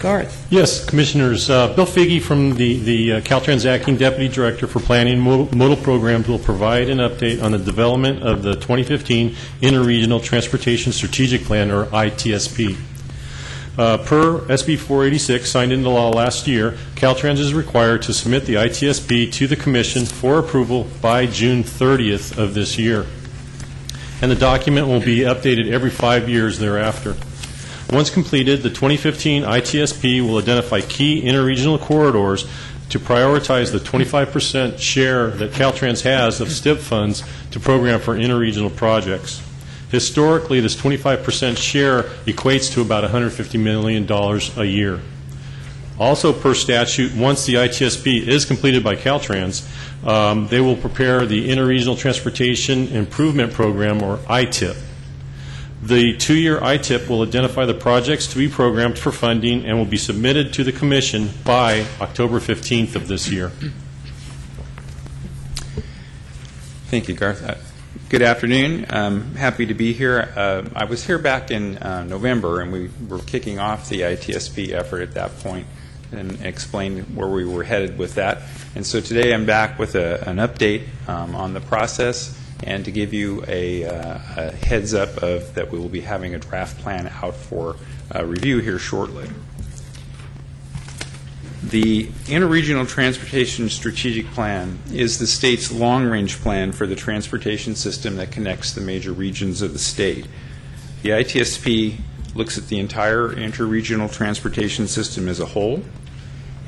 Garth. Yes, Commissioners. Bill Figge from the Caltrans Acting Deputy Director for Planning and Modal Programs will provide an update on the development of the 2015 Interregional Transportation Strategic Plan, or ITSP. Per SB 486, signed into law last year, Caltrans is required to submit the ITSP to the Commission for approval by June 30th of this year. And the document will be updated every 5 years thereafter. Once completed, the 2015 ITSP will identify key interregional corridors to prioritize the 25% share that Caltrans has of STIP funds to program for interregional projects. Historically, this 25% share equates to about $150 million a year. Also, per statute, once the ITSP is completed by Caltrans, they will prepare the Interregional Transportation Improvement Program, or ITIP. The 2-year ITIP will identify the projects to be programmed for funding and will be submitted to the Commission by October 15th of this year. Thank you, Garth. Good afternoon. I'm happy to be here. I was here back in November, and we were kicking off the ITSP effort at that point and explained where we were headed with that. And so today I'm back with an update on the process and to give you a heads up of that we will be having a draft plan out for review here shortly. The Interregional Transportation Strategic Plan is the state's long-range plan for the transportation system that connects the major regions of the state. The ITSP looks at the entire interregional transportation system as a whole,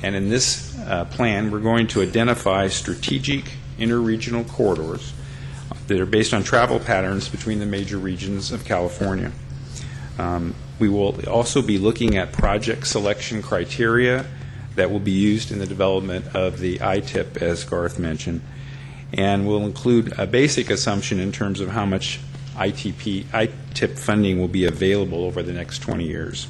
and in this plan we're going to identify strategic interregional corridors that are based on travel patterns between the major regions of California. We will also be looking at project selection criteria that will be used in the development of the ITIP, as Garth mentioned, and will include a basic assumption in terms of how much ITIP funding will be available over the next 20 years.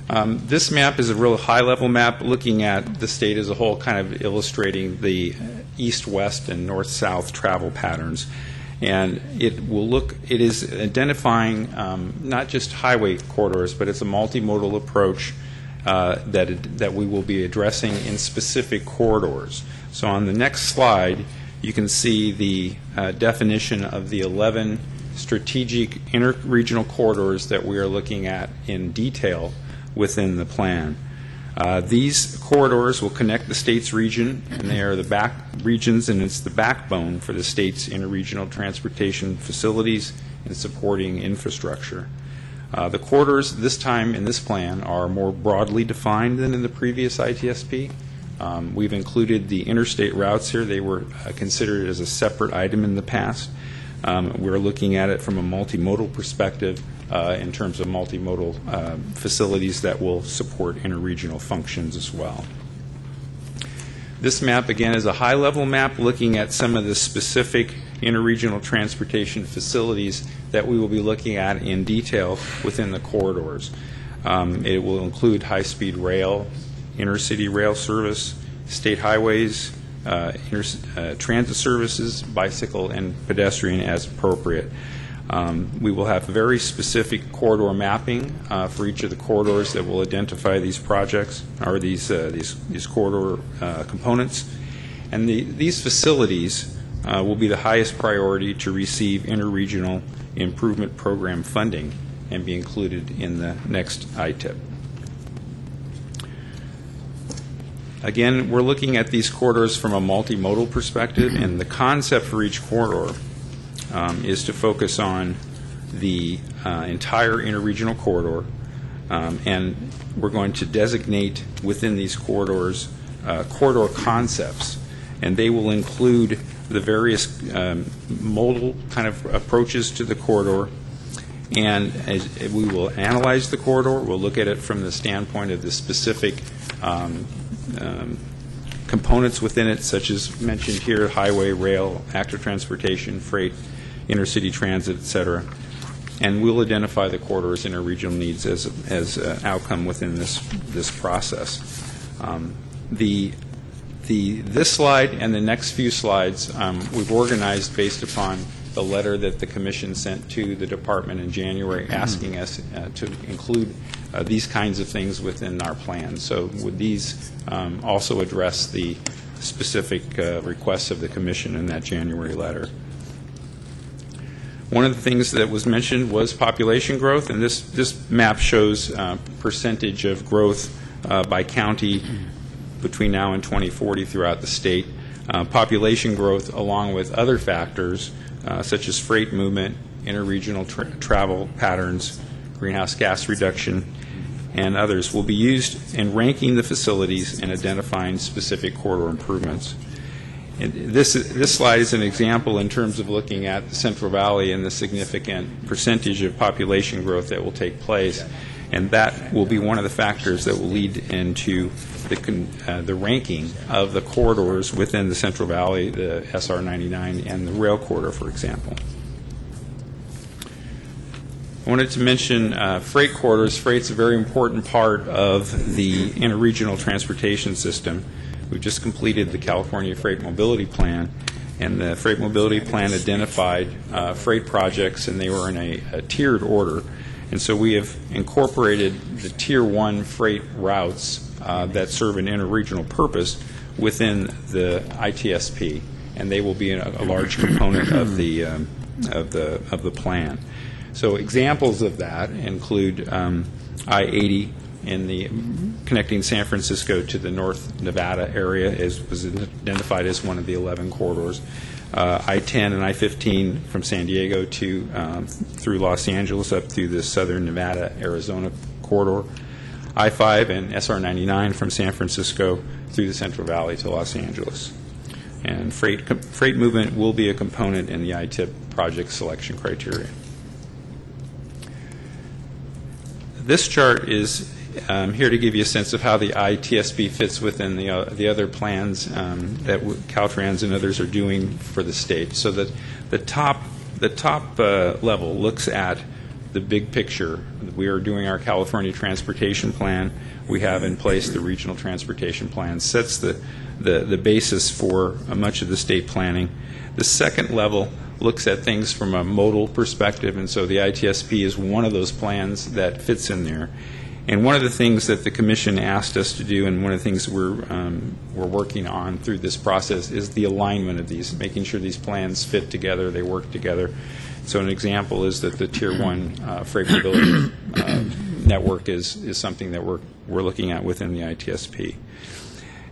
This map is a real high-level map looking at the state as a whole, kind of illustrating the east-west and north-south travel patterns. And it is identifying not just highway corridors, but it's a multimodal approach that we will be addressing in specific corridors. So on the next slide, you can see the definition of the 11 strategic interregional corridors that we are looking at in detail within the plan. These corridors will connect the state's region, and they are the back regions, and it's the backbone for the state's interregional transportation facilities and supporting infrastructure. The corridors this time in this plan are more broadly defined than in the previous ITSP. We've included the interstate routes here. They were considered as a separate item in the past. We're looking at it from a multimodal perspective in terms of multimodal facilities that will support interregional functions as well. This map, again, is a high-level map looking at some of the specific interregional transportation facilities that we will be looking at in detail within the corridors. It will include high-speed rail, intercity rail service, state highways, transit services, bicycle, and pedestrian as appropriate. We will have very specific corridor mapping for each of the corridors that will identify these projects or these corridor components. And these facilities will be the highest priority to receive interregional improvement program funding and be included in the next ITIP. Again, we're looking at these corridors from a multimodal perspective, and the concept for each corridor is to focus on the entire interregional corridor, and we're going to designate within these corridors corridor concepts, and they will include the various modal kind of approaches to the corridor. And as we will analyze the corridor, we'll look at it from the standpoint of the specific components within it, such as mentioned here, highway, rail, active transportation, freight, intercity transit, et cetera. And we'll identify the corridor's interregional needs as an outcome within this process. This slide and the next few slides we've organized based upon the letter that the Commission sent to the Department in January asking us to include these kinds of things within our plan. So would these also address the specific requests of the Commission in that January letter? One of the things that was mentioned was population growth, and this map shows percentage of growth by county between now and 2040 throughout the state. Population growth, along with other factors such as freight movement, interregional travel patterns, greenhouse gas reduction, and others, will be used in ranking the facilities and identifying specific corridor improvements. This slide is an example in terms of looking at the Central Valley and the significant percentage of population growth that will take place, and that will be one of the factors that will lead into the ranking of the corridors within the Central Valley, the SR 99 and the rail corridor, for example. I wanted to mention freight corridors. Freight's a very important part of the interregional transportation system. We've just completed the California Freight Mobility Plan, and the Freight Mobility Plan identified freight projects, and they were in a tiered order. And so we have incorporated the Tier 1 freight routes that serve an interregional purpose within the ITSP, and they will be a large component of the plan. So examples of that include I-80 in the connecting San Francisco to the North Nevada area was identified as one of the 11 corridors. I-10 and I-15 from San Diego to through Los Angeles up through the Southern Nevada-Arizona corridor. I-5 and SR 99 from San Francisco through the Central Valley to Los Angeles. And freight movement will be a component in the ITIP project selection criteria. This chart is here to give you a sense of how the ITSP fits within the other plans that Caltrans and others are doing for the state. So that the top level looks at the big picture. We are doing our California Transportation Plan. We have in place the Regional Transportation Plan. Sets the basis for much of the state planning. The second level looks at things from a modal perspective, and so the ITSP is one of those plans that fits in there. And one of the things that the Commission asked us to do, and one of the things we're working on through this process, is the alignment of these, making sure these plans fit together, they work together. So an example is that the Tier 1 freight mobility network is something that we're looking at within the ITSP.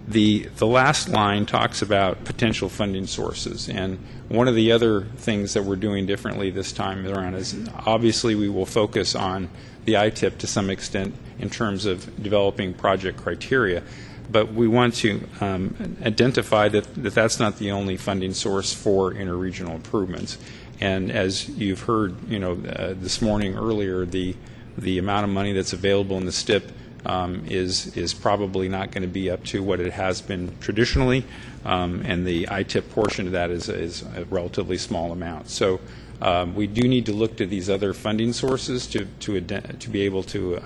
The last line talks about potential funding sources, and one of the other things that we're doing differently this time around is obviously we will focus on the ITIP to some extent in terms of developing project criteria, but we want to identify that that's not the only funding source for interregional improvements. And as you've heard, this morning earlier, the amount of money that's available in the STIP is probably not going to be up to what it has been traditionally, and the ITIP portion of that is a relatively small amount. So we do need to look to these other funding sources to be able to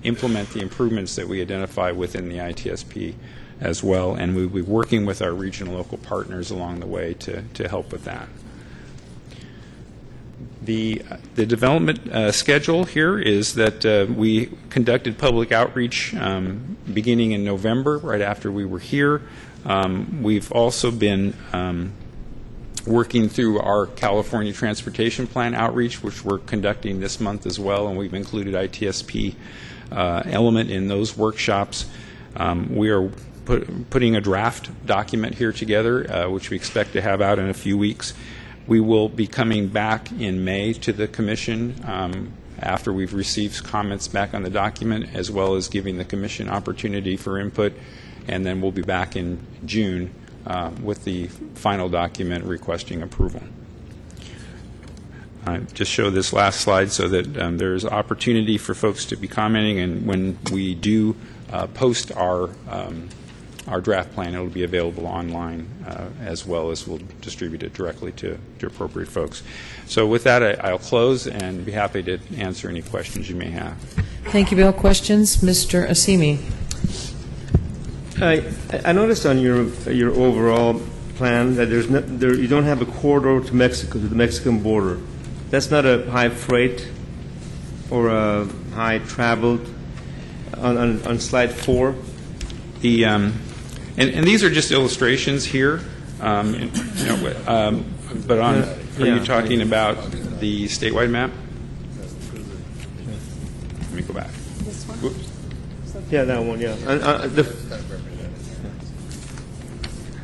implement the improvements that we identify within the ITSP as well, and we'll be working with our regional local partners along the way to help with that. The development schedule here is that we conducted public outreach beginning in November, right after we were here. We've also been working through our California Transportation Plan outreach, which we're conducting this month as well, and we've included ITSP element in those workshops. We are putting a draft document here together, which we expect to have out in a few weeks. We will be coming back in May to the Commission after we've received comments back on the document, as well as giving the Commission opportunity for input, and then we'll be back in June with the final document requesting approval. I just show this last slide so that there's opportunity for folks to be commenting, and when we do post our draft plan, it will be available online as well as we'll distribute it directly to appropriate folks. So with that, I'll close and be happy to answer any questions you may have. Thank you, Bill. Questions? Mr. Asimi. I noticed on your overall plan that you don't have a corridor to Mexico, to the Mexican border. That's not a high freight or a high traveled on slide 4. And these are just illustrations here, but are you talking about the statewide map? Let me go back. This one? Whoops. Yeah, that one, yeah.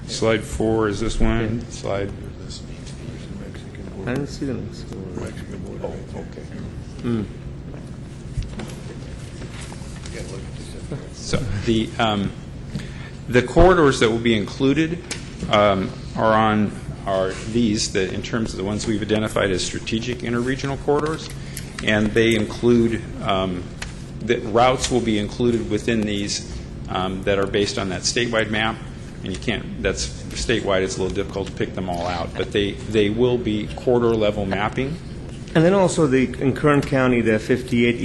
Slide 4 is this one. Yeah. Slide. I didn't see the next one. Oh, okay. So the corridors that will be included are these, in terms of the ones we've identified as strategic interregional corridors, and they include, the routes will be included within these that are based on that statewide map, and you can't, that's statewide, it's a little difficult to pick them all out, but they will be corridor level mapping. And then also in Kern County, the 58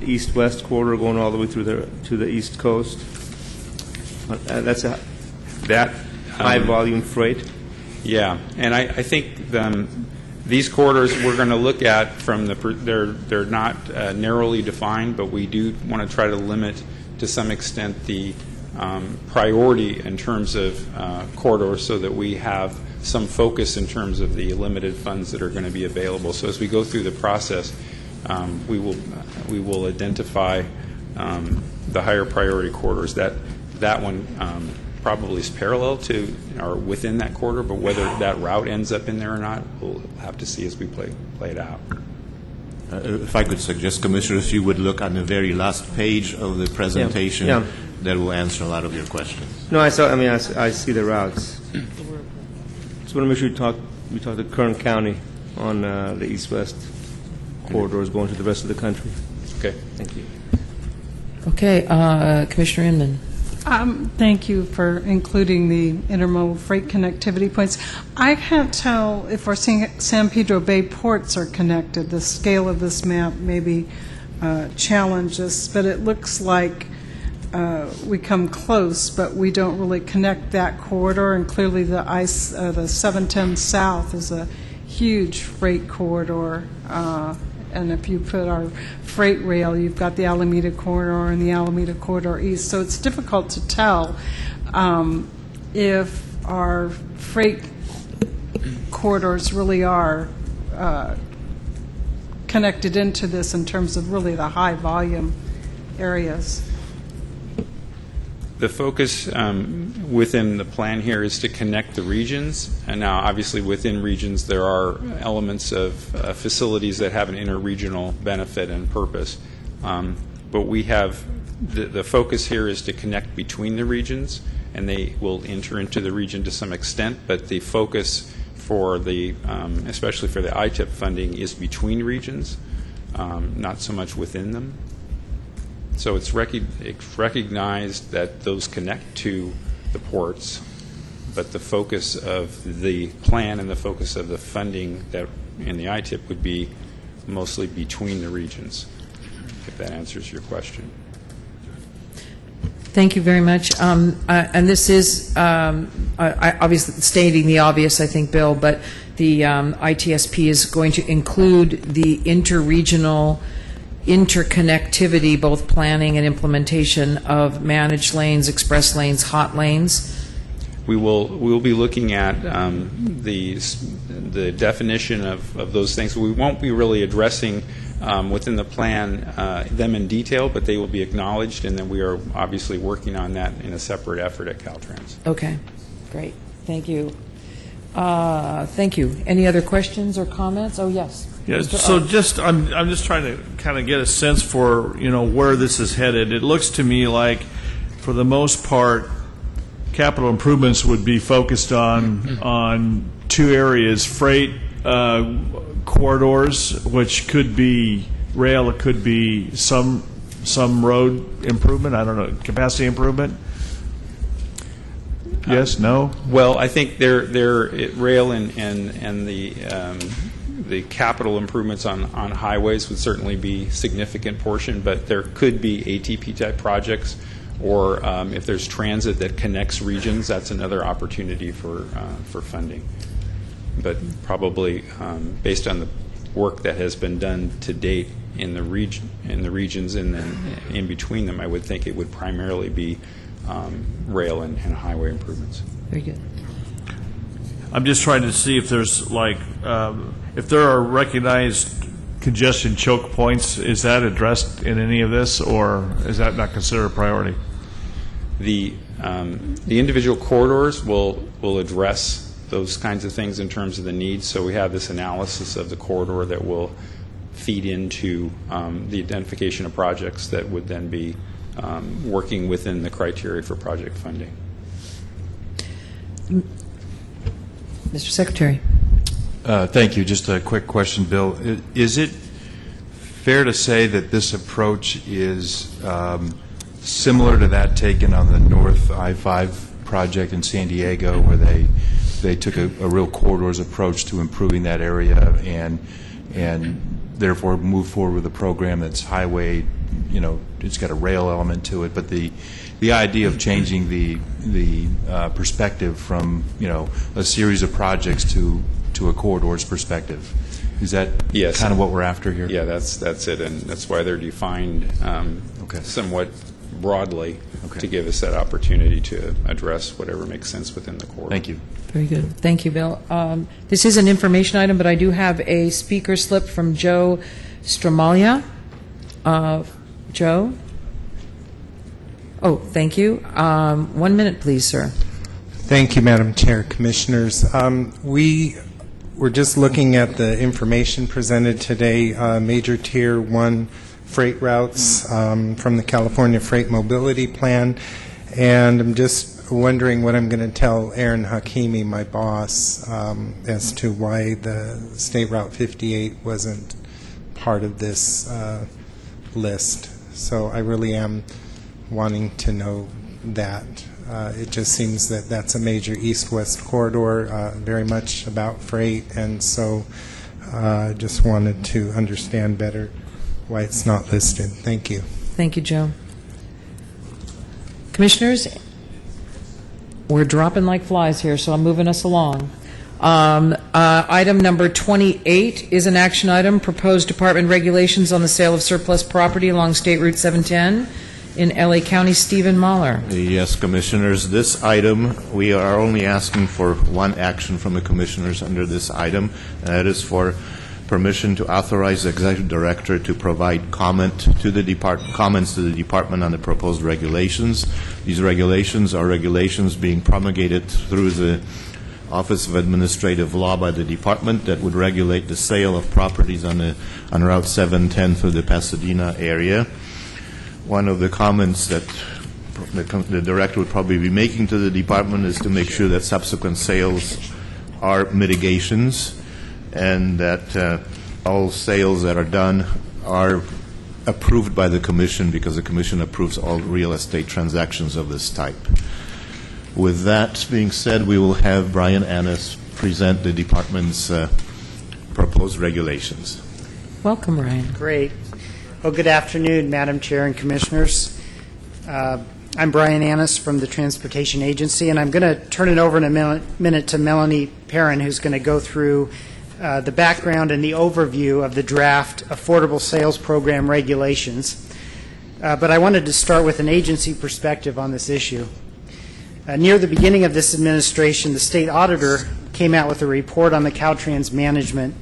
east-west corridor going all the way through to the east coast. That's that high-volume freight. Yeah, and I think these corridors we're going to look at from they're not narrowly defined, but we do want to try to limit to some extent the priority in terms of corridors, so that we have some focus in terms of the limited funds that are going to be available. So as we go through the process, we will identify the higher priority corridors. That one probably is parallel to or within that corridor, but whether that route ends up in there or not, we'll have to see as we play it out. If I could suggest, Commissioner, if you would look on the very last page of the presentation, that will answer a lot of your questions. No, I see the routes. So I want to make sure we talk to Kern County on the east-west corridors going to the rest of the country. Okay. Thank you. Okay, Commissioner Inman. Thank you for including the intermodal freight connectivity points. I can't tell if our San Pedro Bay ports are connected. The scale of this map maybe challenges, but it looks like we come close, but we don't really connect that corridor. And clearly, the 710 South is a huge freight corridor. And if you put our freight rail, you've got the Alameda Corridor and the Alameda Corridor East. So it's difficult to tell if our freight corridors really are connected into this in terms of really the high volume areas. The focus within the plan here is to connect the regions. And now, obviously, within regions, there are elements of facilities that have an interregional benefit and purpose. But we have the focus here is to connect between the regions, and they will enter into the region to some extent. But the focus for the, especially for the ITIP funding, is between regions, not so much within them. So it's recognized that those connect to the ports, but the focus of the plan and the focus of the funding that in the ITIP would be mostly between the regions, if that answers your question. Thank you very much. And this is obviously stating the obvious, I think, Bill, but the ITSP is going to include the interregional interconnectivity, both planning and implementation of managed lanes, express lanes, hot lanes. We will be looking at the definition of those things. We won't be really addressing within the plan them in detail, but they will be acknowledged, and then we are obviously working on that in a separate effort at Caltrans. Okay, great. Thank you. Thank you. Any other questions or comments? Oh, yes. Yeah, so I'm just trying to kind of get a sense for, where this is headed. It looks to me like, for the most part, capital improvements would be focused on two areas: freight corridors, which could be rail, it could be some road improvement. I don't know, capacity improvement. Yes, no. Well, I think rail and the capital improvements on highways would certainly be a significant portion, but there could be ATP type projects, or if there's transit that connects regions, that's another opportunity for funding. But probably based on the work that has been done to date in the regions and then in between them, I would think it would primarily be rail and highway improvements. Very good. I'm just trying to see if there's if there are recognized congestion choke points. Is that addressed in any of this, or is that not considered a priority? The individual corridors will address those kinds of things in terms of the needs. So we have this analysis of the corridor that will feed into the identification of projects that would then be working within the criteria for project funding. Mr. Secretary. Thank you. Just a quick question, Bill. Is it fair to say that this approach is similar to that taken on the North I-5 project in San Diego, where they took a real corridors approach to improving that area and therefore move forward with a program that's highway, it's got a rail element to it, but the idea of changing the perspective from a series of projects to a corridors perspective. Is that kind of what we're after here? Yeah, that's it, and that's why they're defined somewhat broadly to give us that opportunity to address whatever makes sense within the corridor. Thank you. Very good. Thank you, Bill. This is an information item, but I do have a speaker slip from Joe Stramalia. Joe? Oh, thank you. 1 minute, please, sir. Thank you, Madam Chair, Commissioners. We were just looking at the information presented today, major Tier 1 freight routes from the California Freight Mobility Plan, and I'm just wondering what I'm going to tell Aaron Hakimi, my boss, as to why the State Route 58 wasn't part of this list. So I really am wanting to know that. It just seems that that's a major east-west corridor, very much about freight, and so just wanted to understand better why it's not listed. Thank you. Thank you, Joe. Commissioners, we're dropping like flies here, so I'm moving us along. Item number 28 is an action item, proposed department regulations on the sale of surplus property along State Route 710 in L.A. County. Stephen Mahler. Yes, Commissioners. This item, we are only asking for one action from the Commissioners under this item, and that is for permission to authorize the Executive Director to provide comments to the Department on the proposed regulations. These regulations are regulations being promulgated through the Office of Administrative Law by the Department that would regulate the sale of properties on Route 710 through the Pasadena area. One of the comments that the Director would probably be making to the Department is to make sure that subsequent sales are mitigations, and that all sales that are done are approved by the Commission, because the Commission approves all real estate transactions of this type. With that being said, we will have Brian Annis present the Department's proposed regulations. Welcome, Ryan. Great. Well, good afternoon, Madam Chair and Commissioners. I'm Brian Annis from the Transportation Agency, and I'm going to turn it over in a minute to Melanie Perrin, who's going to go through the background and the overview of the draft Affordable Sales Program regulations. But I wanted to start with an agency perspective on this issue. Near the beginning of this administration, the state auditor came out with a report on the Caltrans management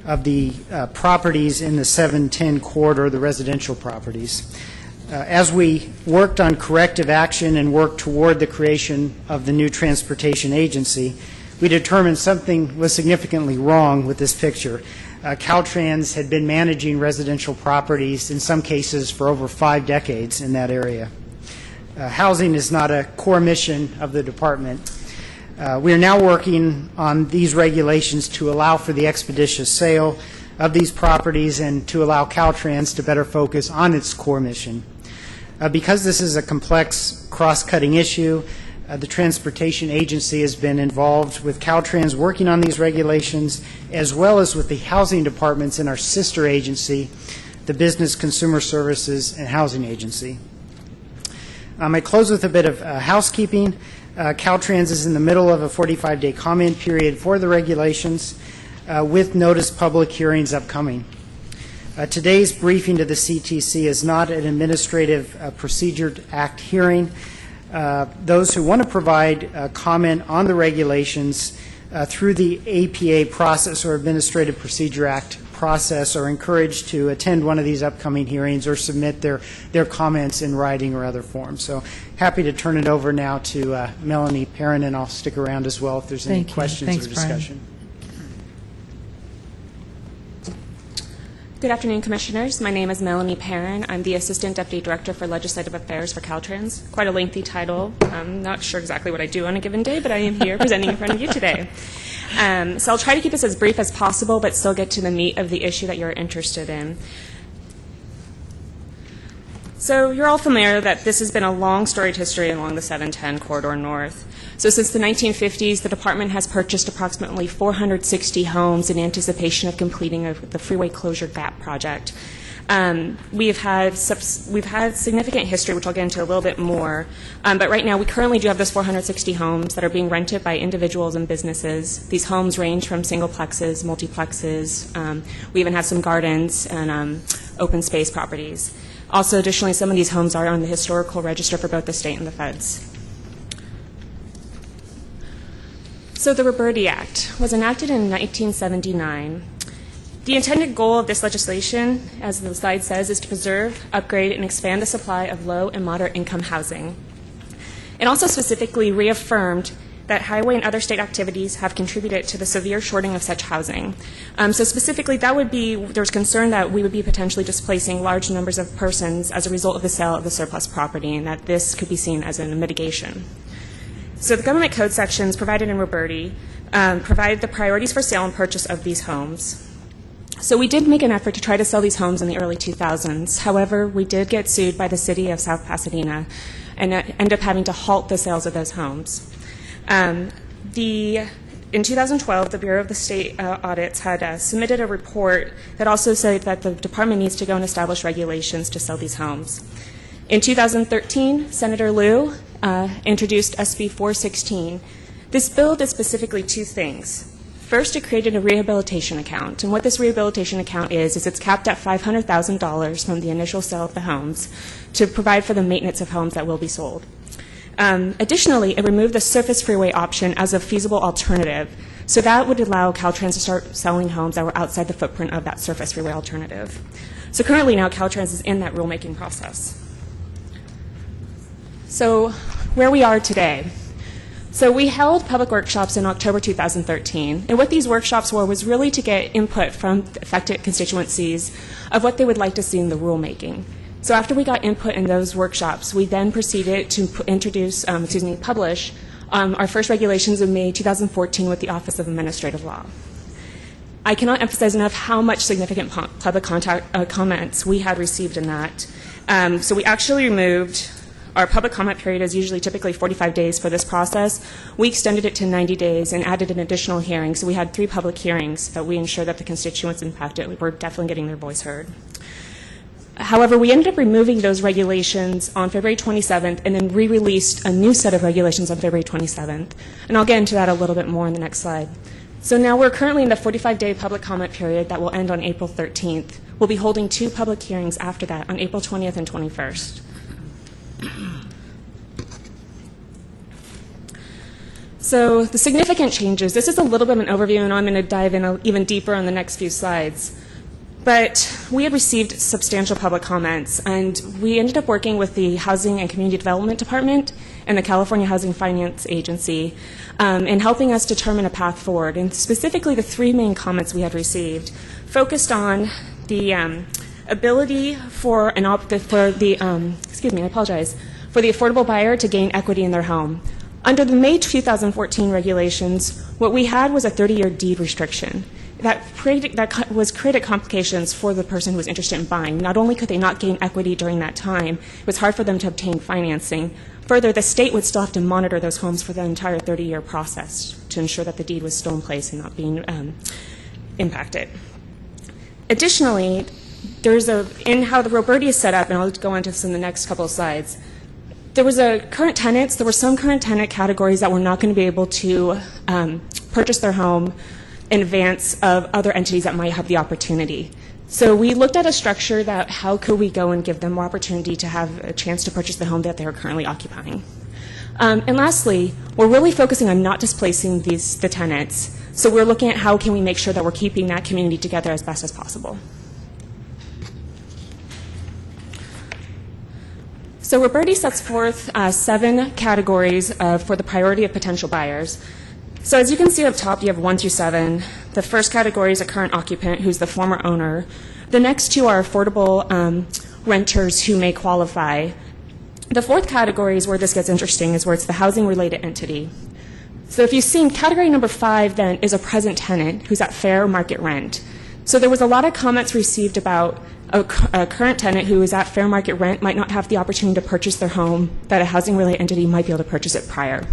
of the properties in the 710 corridor, the residential properties. As we worked on corrective action and worked toward the creation of the new transportation agency, we determined something was significantly wrong with this picture. Caltrans had been managing residential properties, in some cases, for over 5 decades in that area. Housing is not a core mission of the department. We are now working on these regulations to allow for the expeditious sale of these properties and to allow Caltrans to better focus on its core mission. Because this is a complex, cross-cutting issue, the Transportation Agency has been involved with Caltrans working on these regulations, as well as with the housing departments in our sister agency, the Business Consumer Services and Housing Agency. I close with a bit of housekeeping. Caltrans is in the middle of a 45-day comment period for the regulations, with notice public hearings upcoming. Today's briefing to the CTC is not an Administrative Procedure Act hearing. Those who want to provide comment on the regulations through the APA process or Administrative Procedure Act process are encouraged to attend one of these upcoming hearings or submit their comments in writing or other forms. So happy to turn it over now to Melanie Perrin, and I'll stick around as well if there's any questions or discussion. Good afternoon, Commissioners. My name is Melanie Perrin. I'm the Assistant Deputy Director for Legislative Affairs for Caltrans. Quite a lengthy title. I'm not sure exactly what I do on a given day, but I am here presenting in front of you today. So I'll try to keep this as brief as possible, but still get to the meat of the issue that you're interested in. So you're all familiar that this has been a long storied history along the 710 corridor north. So since the 1950s, the department has purchased approximately 460 homes in anticipation of completing the freeway closure gap project. We've had significant history, which I'll get into a little bit more. But right now, we currently do have those 460 homes that are being rented by individuals and businesses. These homes range from singleplexes, multiplexes. We even have some gardens and open space properties. Also, additionally, some of these homes are on the historical register for both the state and the feds. So the Roberti Act was enacted in 1979. The intended goal of this legislation, as the slide says, is to preserve, upgrade, and expand the supply of low and moderate income housing. It also specifically reaffirmed that highway and other state activities have contributed to the severe shorting of such housing. So specifically, there was concern that we would be potentially displacing large numbers of persons as a result of the sale of the surplus property, and that this could be seen as a mitigation. So the government code sections provided in Roberti provide the priorities for sale and purchase of these homes. So we did make an effort to try to sell these homes in the early 2000s. However, we did get sued by the city of South Pasadena and ended up having to halt the sales of those homes. In 2012, the Bureau of the State Audits had submitted a report that also said that the department needs to go and establish regulations to sell these homes. In 2013, Senator Liu introduced SB 416. This bill did specifically two things. First, it created a rehabilitation account, and what this rehabilitation account is it's capped at $500,000 from the initial sale of the homes to provide for the maintenance of homes that will be sold. Additionally, it removed the surface freeway option as a feasible alternative, so that would allow Caltrans to start selling homes that were outside the footprint of that surface freeway alternative. So currently now Caltrans is in that rulemaking process. So where we are today. So we held public workshops in October 2013, and what these workshops were was really to get input from affected constituencies of what they would like to see in the rulemaking. So after we got input in those workshops, we then proceeded to publish our first regulations in May 2014 with the Office of Administrative Law. I cannot emphasize enough how much significant public comments we had received in that. So we actually removed. Our public comment period is usually typically 45 days for this process. We extended it to 90 days and added an additional hearing. So we had 3 public hearings that we ensured that the constituents impacted were definitely getting their voice heard. However, we ended up removing those regulations on February 27th and then re-released a new set of regulations on February 27th. And I'll get into that a little bit more in the next slide. So now we're currently in the 45-day public comment period that will end on April 13th. We'll be holding 2 public hearings after that on April 20th and 21st. So the significant changes, this is a little bit of an overview, and I'm going to dive in even deeper on the next few slides. But we had received substantial public comments, and we ended up working with the Housing and Community Development Department and the California Housing Finance Agency in helping us determine a path forward. And specifically, the 3 main comments we had received focused on the ability for the affordable buyer to gain equity in their home. Under the May 2014 regulations, what we had was a 30-year deed restriction. That created complications for the person who was interested in buying. Not only could they not gain equity during that time, it was hard for them to obtain financing. Further, the state would still have to monitor those homes for the entire 30-year process to ensure that the deed was still in place and not being impacted. Additionally, in how the Roberti is set up, and I'll go into this in the next couple of slides, there were some current tenant categories that were not going to be able to purchase their home in advance of other entities that might have the opportunity. So we looked at a structure that how could we go and give them more opportunity to have a chance to purchase the home that they are currently occupying. And lastly, we're really focusing on not displacing the tenants. So we're looking at how can we make sure that we're keeping that community together as best as possible. So Roberti sets forth 7 categories for the priority of potential buyers. So as you can see up top, you have 1 through 7. The first category is a current occupant who's the former owner. The next two are affordable renters who may qualify. The fourth category is where this gets interesting, is where it's the housing-related entity. So if you've seen, category number 5 then is a present tenant who's at fair market rent. So there was a lot of comments received about a current tenant who is at fair market rent might not have the opportunity to purchase their home, that a housing-related entity might be able to purchase it prior.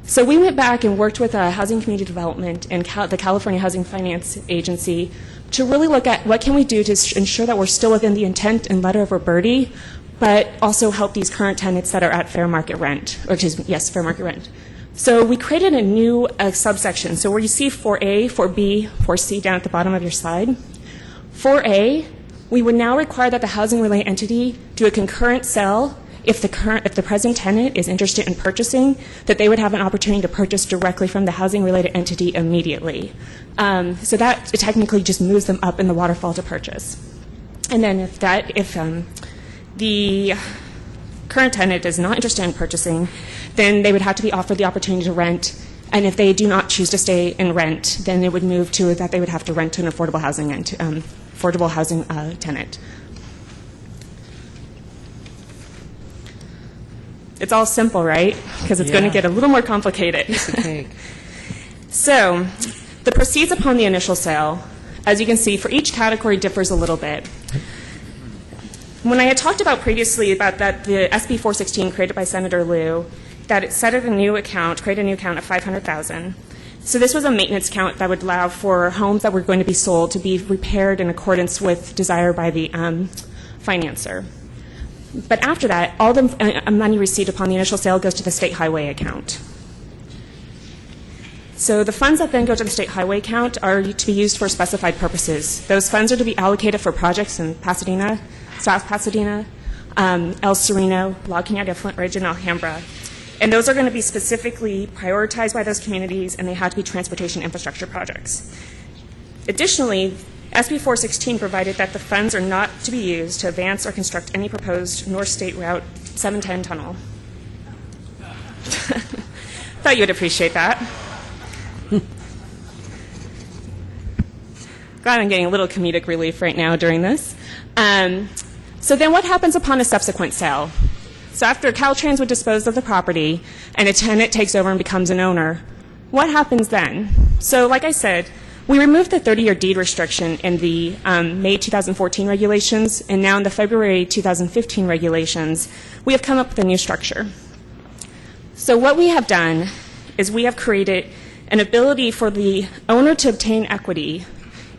So we went back and worked with Housing Community Development and the California Housing Finance Agency to really look at what can we do to ensure that we're still within the intent and letter of Roberti, but also help these current tenants that are at fair market rent, or fair market rent. So we created a new subsection. So where you see 4A, 4B, 4C down at the bottom of your slide, 4A, we would now require that the housing-related entity do a concurrent sale if the present tenant is interested in purchasing, that they would have an opportunity to purchase directly from the housing-related entity immediately. So that technically just moves them up in the waterfall to purchase. And then if the current tenant is not interested in purchasing, then they would have to be offered the opportunity to rent. And if they do not choose to stay in rent, then it would move to that they would have to rent to an affordable housing tenant. It's all simple, right? Because it's going to get a little more complicated. So the proceeds upon the initial sale, as you can see, for each category differs a little bit. When I had talked about previously about that the SB 416 created by Senator Liu, that it set up a new account, created a new account of $500,000. So this was a maintenance account that would allow for homes that were going to be sold to be repaired in accordance with desire by the financer. But after that, all the money received upon the initial sale goes to the state highway account. So the funds that then go to the state highway account are to be used for specified purposes. Those funds are to be allocated for projects in Pasadena, South Pasadena, El Sereno, La Cañada, Flint Ridge, and Alhambra. And those are going to be specifically prioritized by those communities, and they have to be transportation infrastructure projects. Additionally, SB 416 provided that the funds are not to be used to advance or construct any proposed North State Route 710 tunnel. Thought you would appreciate that. Glad I'm getting a little comedic relief right now during this. So then what happens upon a subsequent sale? So after Caltrans would dispose of the property and a tenant takes over and becomes an owner, what happens then? So like I said, we removed the 30-year deed restriction in the May 2014 regulations, and now in the February 2015 regulations, we have come up with a new structure. So what we have done is we have created an ability for the owner to obtain equity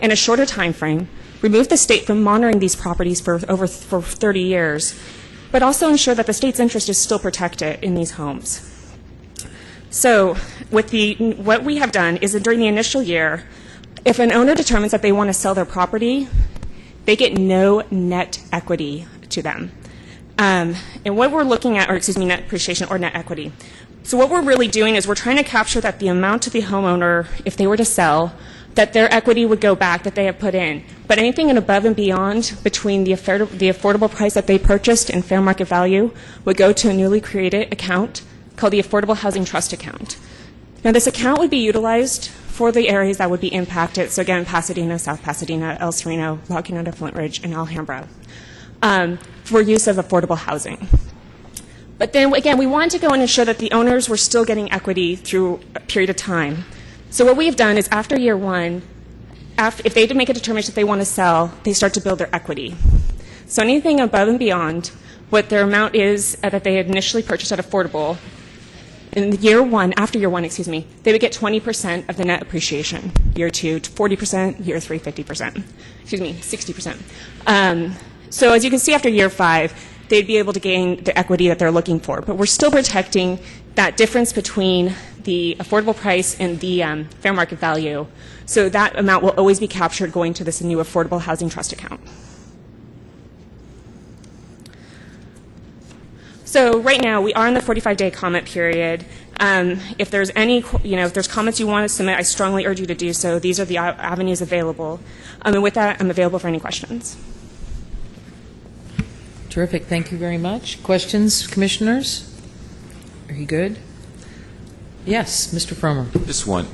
in a shorter time frame, remove the state from monitoring these properties for 30 years, but also ensure that the state's interest is still protected in these homes. So what we have done is that during the initial year, if an owner determines that they want to sell their property, they get no net equity to them. And what we're looking at, net appreciation or net equity. So what we're really doing is we're trying to capture that the amount to the homeowner, if they were to sell, that their equity would go back that they have put in. But anything above and beyond between the affordable price that they purchased and fair market value would go to a newly created account called the Affordable Housing Trust Account. Now this account would be utilized for the areas that would be impacted. So again, Pasadena, South Pasadena, El Sereno, La Cañada, Flint Ridge, and Alhambra, for use of affordable housing. But then again, we wanted to go in and ensure that the owners were still getting equity through a period of time. So what we have done is after year one, if they make a determination that they want to sell, they start to build their equity. So anything above and beyond what their amount is that they had initially purchased at affordable, in year one, after year one, they would get 20% of the net appreciation. Year two, 40%, year three, 50%. 60%. So as you can see after year 5, they'd be able to gain the equity that they're looking for. But we're still protecting that difference between the affordable price and the fair market value. So that amount will always be captured going to this new Affordable Housing Trust account. So right now, we are in the 45-day comment period. If there's any, if there's comments you want to submit, I strongly urge you to do so. These are the avenues available. And with that, I'm available for any questions. Terrific. Thank you very much. Questions, commissioners? Are you good? Yes, Mr. Fromer. This one.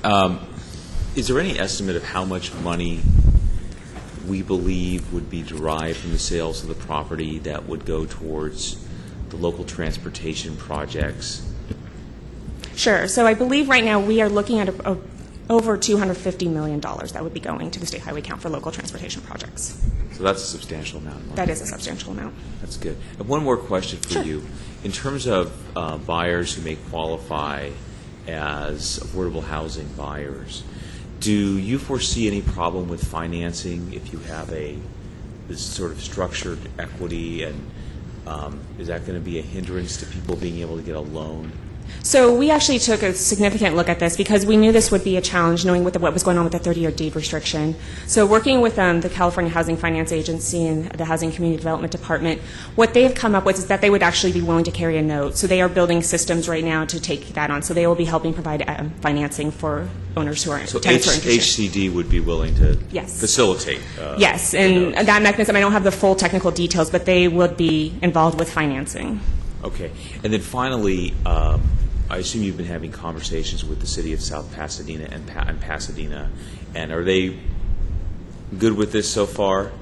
Is there any estimate of how much money we believe would be derived from the sales of the property that would go towards the local transportation projects? Sure. So I believe right now we are looking at over $250 million that would be going to the state highway account for local transportation projects. So that's a substantial amount of money. That is a substantial amount. That's good. And one more question for you. In terms of buyers who may qualify as affordable housing buyers, do you foresee any problem with financing if you have this sort of structured equity, and is that going to be a hindrance to people being able to get a loan? So we actually took a significant look at this because we knew this would be a challenge, knowing what was going on with the 30-year deed restriction. So working with the California Housing Finance Agency and the Housing Community Development Department, what they've come up with is that they would actually be willing to carry a note. So they are building systems right now to take that on. So they will be helping provide financing for owners who are so tenants who are interested. HCD would be willing to Yes. facilitate. Yes, and that mechanism, I don't have the full technical details, but they would be involved with financing. Okay. And then finally, I assume you've been having conversations with the city of South Pasadena and Pasadena, and are they good with this so far?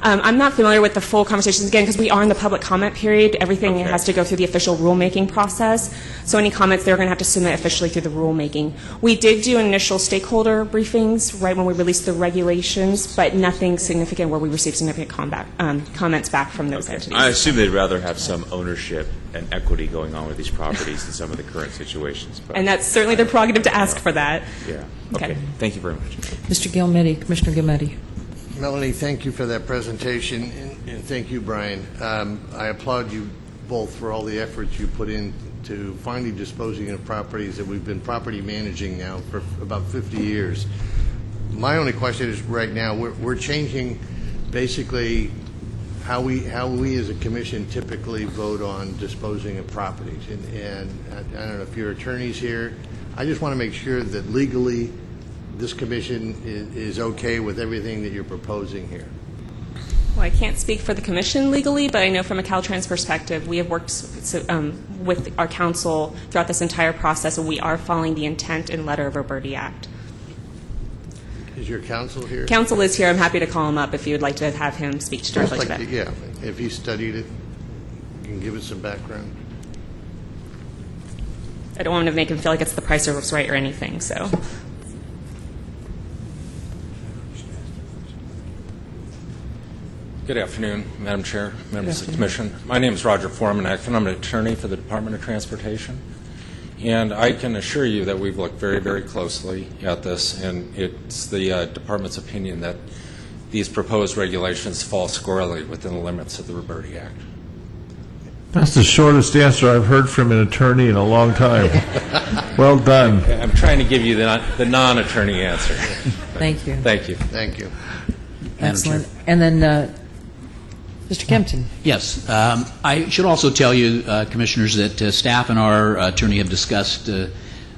I'm not familiar with the full conversations, again, because we are in the public comment period. Everything has to go through the official rulemaking process. So any comments, they're going to have to submit officially through the rulemaking. We did do initial stakeholder briefings right when we released the regulations, but nothing significant where we received significant comments back from those entities. I assume they'd rather have some ownership and equity going on with these properties than some of the current situations. But and that's certainly their prerogative to ask for that. Yeah. Okay. Thank you very much. Mr. Gilmetti, Commissioner Gilmetti. Melanie, thank you for that presentation, and thank you, Brian. I applaud you both for all the efforts you put into finally disposing of properties that we've been property managing now for about 50 years. My only question is, right now, we're changing basically how we as a commission typically vote on disposing of properties. And I don't know if your attorney's here. I just want to make sure that legally this commission is okay with everything that you're proposing here. Well, I can't speak for the commission legally, but I know from a Caltrans perspective, we have worked with our council throughout this entire process, and we are following the intent and letter of Roberti Act. Is your counsel here? Counsel is here. I'm happy to call him up if you would like to have him speak directly to that. Yeah, if he studied it, you can give us some background. I don't want to make him feel like it's the price is right or anything, so. Good afternoon, Madam Chair, members of the Commission. My name is Roger Formanek, and I'm an attorney for the Department of Transportation. And I can assure you that we've looked very, very closely at this, and it's the Department's opinion that these proposed regulations fall squarely within the limits of the Roberti Act. That's the shortest answer I've heard from an attorney in a long time. Well done. I'm trying to give you the non-attorney answer. Thank you. Thank you. Thank you. Excellent. And then Mr. Kempton. Yes. I should also tell you, Commissioners, that staff and our attorney have discussed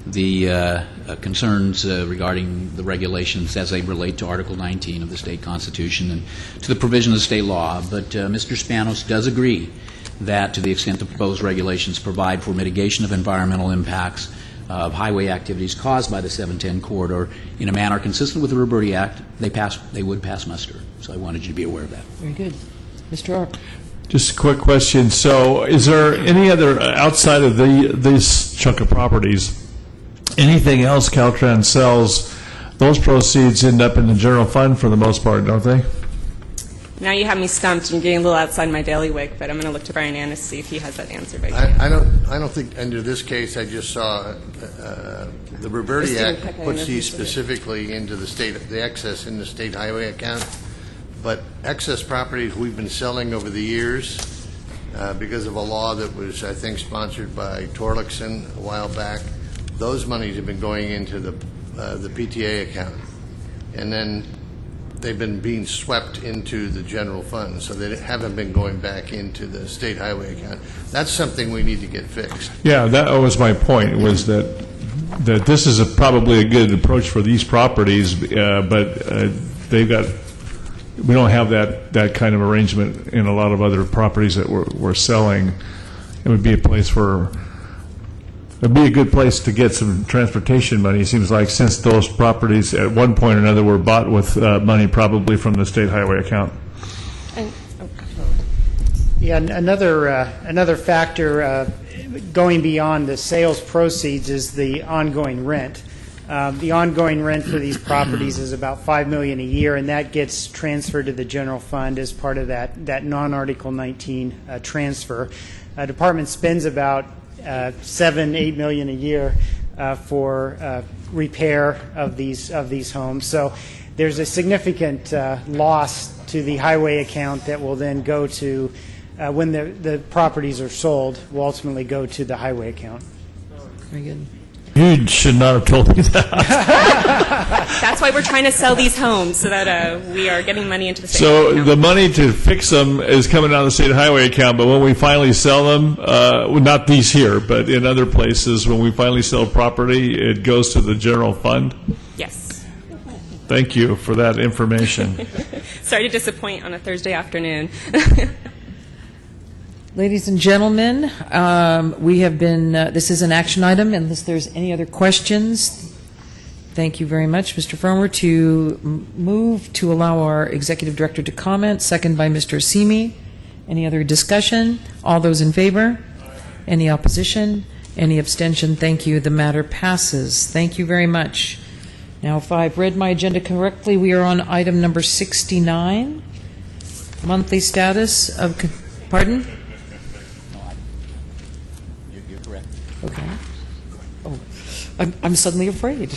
the concerns regarding the regulations as they relate to Article 19 of the state constitution and to the provision of the state law. But Mr. Spanos does agree that to the extent the proposed regulations provide for mitigation of environmental impacts of highway activities caused by the 710 corridor in a manner consistent with the Roberti Act, they would pass muster. So I wanted you to be aware of that. Very good. Mr. Arp. Just a quick question. So is there any other, outside of this chunk of properties, anything else Caltrans sells, those proceeds end up in the general fund for the most part, don't they? Now you have me stumped and getting a little outside my bailiwick, but I'm going to look to Brian Annis to see if he has that answer. I don't think under this case. I just saw the Roberti Act puts these specifically into the excess in the state highway account. But excess properties we've been selling over the years because of a law that was, I think, sponsored by Torlakson a while back. Those monies have been going into the PTA account, and then they've been being swept into the general fund, so they haven't been going back into the state highway account. That's something we need to get fixed. Yeah, that was my point, was that this is probably a good approach for these properties, but they've got. We don't have that kind of arrangement in a lot of other properties that we're selling. It would be a place for It'd be a good place to get some transportation money, it seems like, since those properties at one point or another were bought with money probably from the state highway account. Yeah, another factor going beyond the sales proceeds is the ongoing rent. The ongoing rent for these properties is about $5 million a year, and that gets transferred to the general fund as part of that non-Article 19 transfer. Department spends about $7-8 million a year for repair of these homes. So there's a significant loss to the highway account that will then go to when the properties are sold, will ultimately go to the highway account. Very good. You should not have told me that. That's why we're trying to sell these homes, so that we are getting money into the state. So the money to fix them is coming out of the state highway account, but when we finally sell them, well, not these here, but in other places, when we finally sell property, it goes to the general fund? Yes. Thank you for that information. Sorry to disappoint on a Thursday afternoon. Ladies and gentlemen, we have been, this is an action item, unless there's any other questions. Thank you very much, Mr. Fromer, to move to allow our executive director to comment, second by Mr. Asimi. Any other discussion? All those in favor? Any opposition? Any abstention? Thank you. The matter passes. Thank you very much. Now, if I've read my agenda correctly, we are on item number 69, monthly status of, pardon? You're correct. Okay. Oh, I'm suddenly afraid.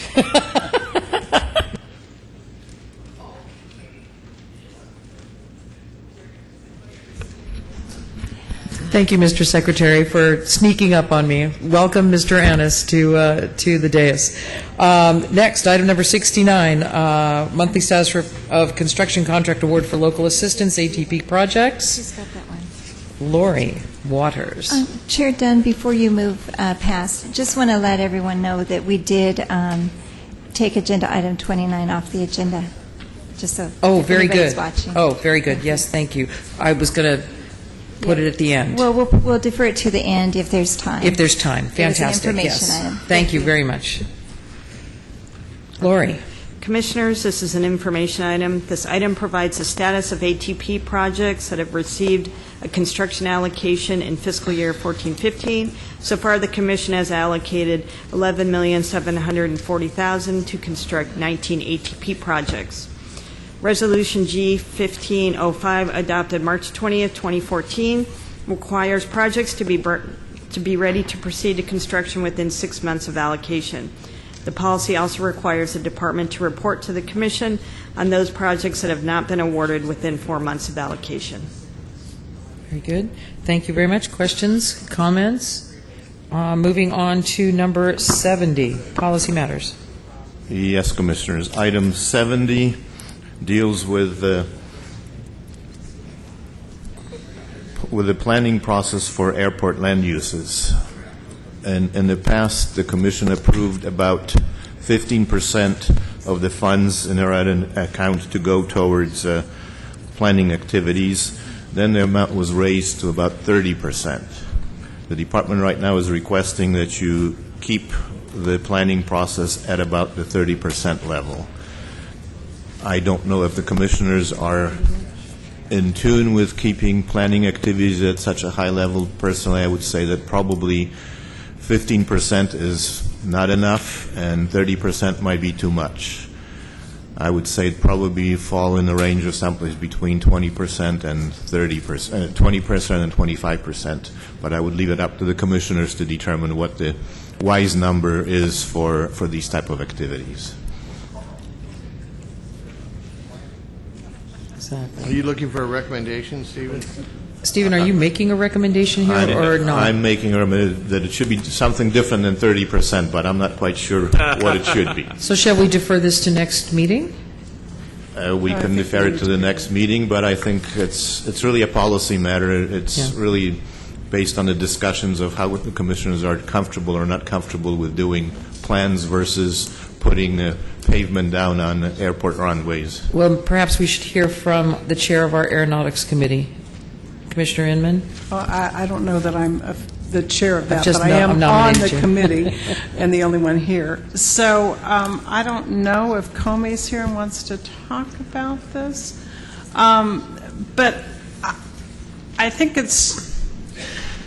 Thank you, Mr. Secretary, for sneaking up on me. Welcome, Mr. Annis, to the dais. Next, item number 69, monthly status of construction contract award for local assistance, ATP projects. Just got that one. Lori Waters. Chair Dunn, before you move past, just want to let everyone know that we did take agenda item 29 off the agenda, just so very everybody's good. watching. Oh, very good. Yes, thank you. I was going to put it at the end. Well, we'll defer it to the end if there's time. If there's time. Fantastic. It's an information yes. item. Thank you very much. Lori. Commissioners, this is an information item. This item provides the status of ATP projects that have received a construction allocation in fiscal year 14-15. So far, the Commission has allocated $11,740,000 to construct 19 ATP projects. Resolution G-1505, adopted March 20th, 2014, requires projects to be ready to proceed to construction within 6 months of allocation. The policy also requires the Department to report to the Commission on those projects that have not been awarded within 4 months of allocation. Very good. Thank you very much. Questions, comments? Moving on to number 70, policy matters. Yes, Commissioners. Item 70 deals with the planning process for airport land uses. And in the past, the Commission approved about 15% of the funds in our account to go towards planning activities. Then the amount was raised to about 30%. The Department right now is requesting that you keep the planning process at about the 30% level. I don't know if the Commissioners are in tune with keeping planning activities at such a high level. Personally, I would say that probably 15% is not enough and 30% might be too much. I would say it'd probably fall in the range of someplace between 20% and 30%, 20% and 25%, but I would leave it up to the Commissioners to determine what the wise number is for these type of activities. Are you looking for a recommendation, Stephen? Stephen, are you making a recommendation here or not? I'm making a recommendation that it should be something different than 30%, but I'm not quite sure what it should be. So shall we defer this to next meeting? We can defer it to the next meeting, but I think it's really a policy matter. It's really based on the discussions of how the Commissioners are comfortable or not comfortable with doing plans versus putting pavement down on airport runways. Well, perhaps we should hear from the chair of our Aeronautics Committee. Commissioner Inman? Well, I don't know that I'm the chair of that, just but I am on nominated the you. committee and the only one here. So I don't know if Comey's here and wants to talk about this, but I think it's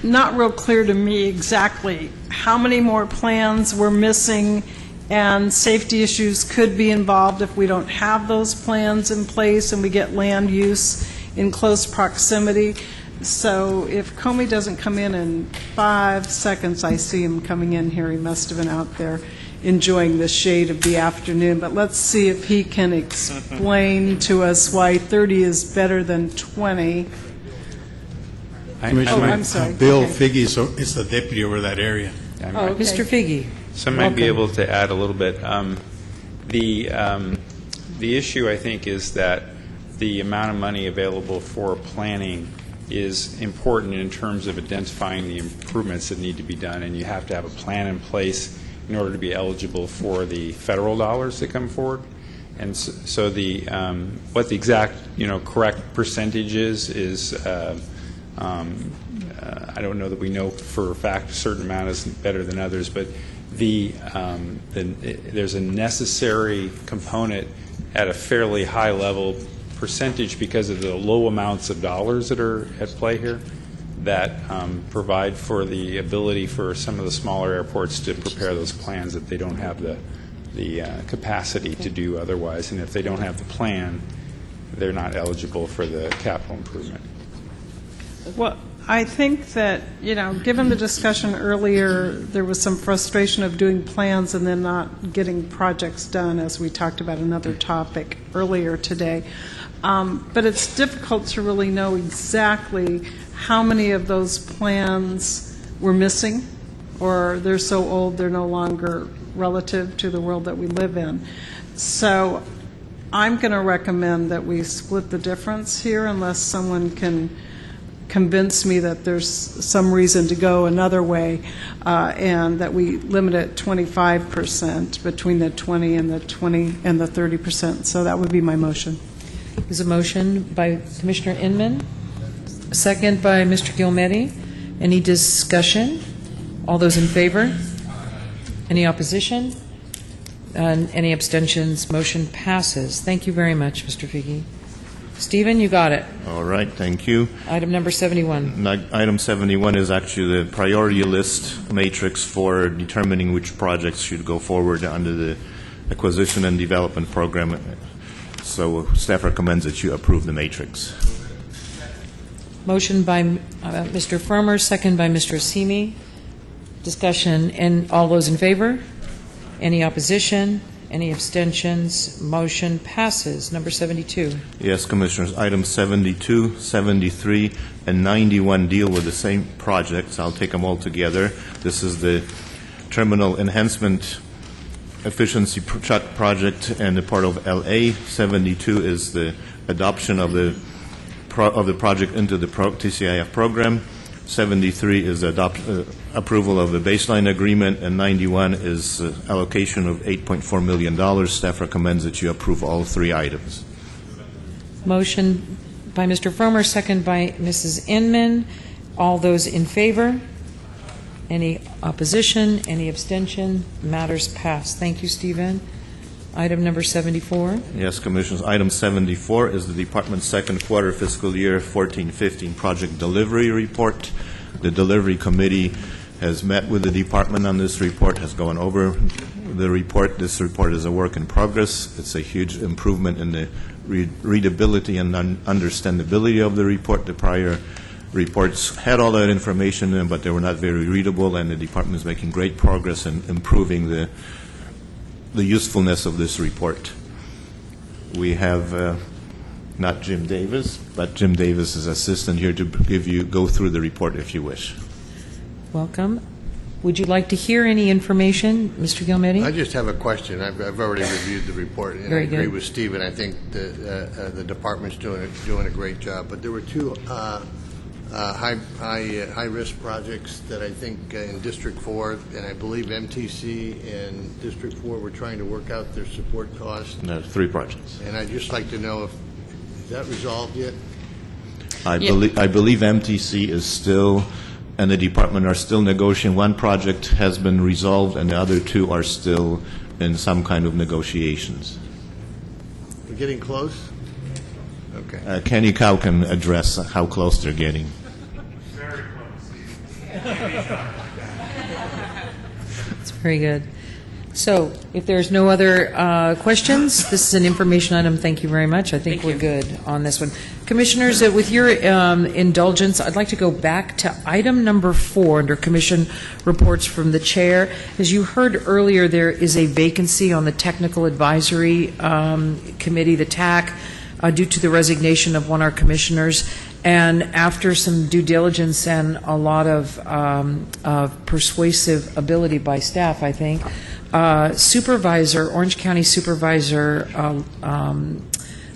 not real clear to me exactly how many more plans we're missing, and safety issues could be involved if we don't have those plans in place and we get land use in close proximity. So if Comey doesn't come in 5 seconds, I see him coming in here. He must have been out there enjoying the shade of the afternoon. But let's see if he can explain to us why 30 is better than 20. I'm sorry. Bill Okay. Figge is the deputy over that area. Oh, okay. Mr. Figge. So I might be Welcome. able to add a little bit. The issue, I think, is that the amount of money available for planning is important in terms of identifying the improvements that need to be done, and you have to have a plan in place in order to be eligible for the federal dollars that come forward. And so the what the exact correct percentage is I don't know that we know for a fact a certain amount is better than others, but there's a necessary component at a fairly high level percentage because of the low amounts of dollars that are at play here that provide for the ability for some of the smaller airports to prepare those plans that they don't have the capacity to do otherwise. And if they don't have the plan, they're not eligible for the capital improvement. Well, I think that, given the discussion earlier, there was some frustration of doing plans and then not getting projects done, as we talked about another topic earlier today. But it's difficult to really know exactly how many of those plans we're missing, or they're so old they're no longer relative to the world that we live in. So I'm going to recommend that we split the difference here unless someone can convince me that there's some reason to go another way, and that we limit it 25% between the 20 and the 30%. So that would be my motion. There's a motion by Commissioner Inman, a second by Mr. Gilmetti. Any discussion? All those in favor? Any opposition? And any abstentions? Motion passes. Thank you very much, Mr. Figge. Stephen, you got it. All right, thank you. Item number 71. Item 71 is actually the priority list matrix for determining which projects should go forward under the acquisition and development program. So staff recommends that you approve the matrix. Motion by Mr. Firmer, second by Mr. Asimi. Discussion, and all those in favor? Any opposition? Any abstentions? Motion passes. Number 72. Yes, Commissioners. Items 72, 73, and 91 deal with the same projects. I'll take them all together. This is the Terminal Enhancement Efficiency Project and the part of LA. 72 is the adoption of the project into the TCIF program. 73 is approval of the baseline agreement, and 91 is allocation of $8.4 million. Staff recommends that you approve all three items. Motion by Mr. Firmer, second by Mrs. Inman. All those in favor? Any opposition? Any abstention? Matters passed. Thank you, Stephen. Item number 74. Yes, Commissioners. Item 74 is the Department's second quarter fiscal year 14-15 project delivery report. The delivery committee has met with the Department on this report, has gone over the report. This report is a work in progress. It's a huge improvement in the readability and understandability of the report. The prior reports had all that information in them, but they were not very readable, and the Department is making great progress in improving the usefulness of this report. We have not Jim Davis, but Jim Davis's assistant here to go through the report if you wish. Welcome. Would you like to hear any information, Mr. Gilmetti? I just have a question. I've already reviewed the report, and Very I agree good. with Steve, and I think the department's doing a great job. But there were two high-risk projects that I think in District 4, and I believe MTC and District 4 were trying to work out their support costs. No, three projects. And I'd just like to know if, is that resolved yet? I believe MTC is still and the department are still negotiating. One project has been resolved, and the other two are still in some kind of negotiations. We're getting close? Okay. Kenny Cow can address how close they're getting. Very close. It's very good. So, if there's no other questions, this is an information item. Thank you very much. I think we're good on this one. Commissioners, with your indulgence, I'd like to go back to item number 4 under Commission Reports from the Chair. As you heard earlier, there is a vacancy on the Technical Advisory Committee, the TAC, due to the resignation of one of our commissioners. And after some due diligence and a lot of persuasive ability by staff, I think, Orange County Supervisor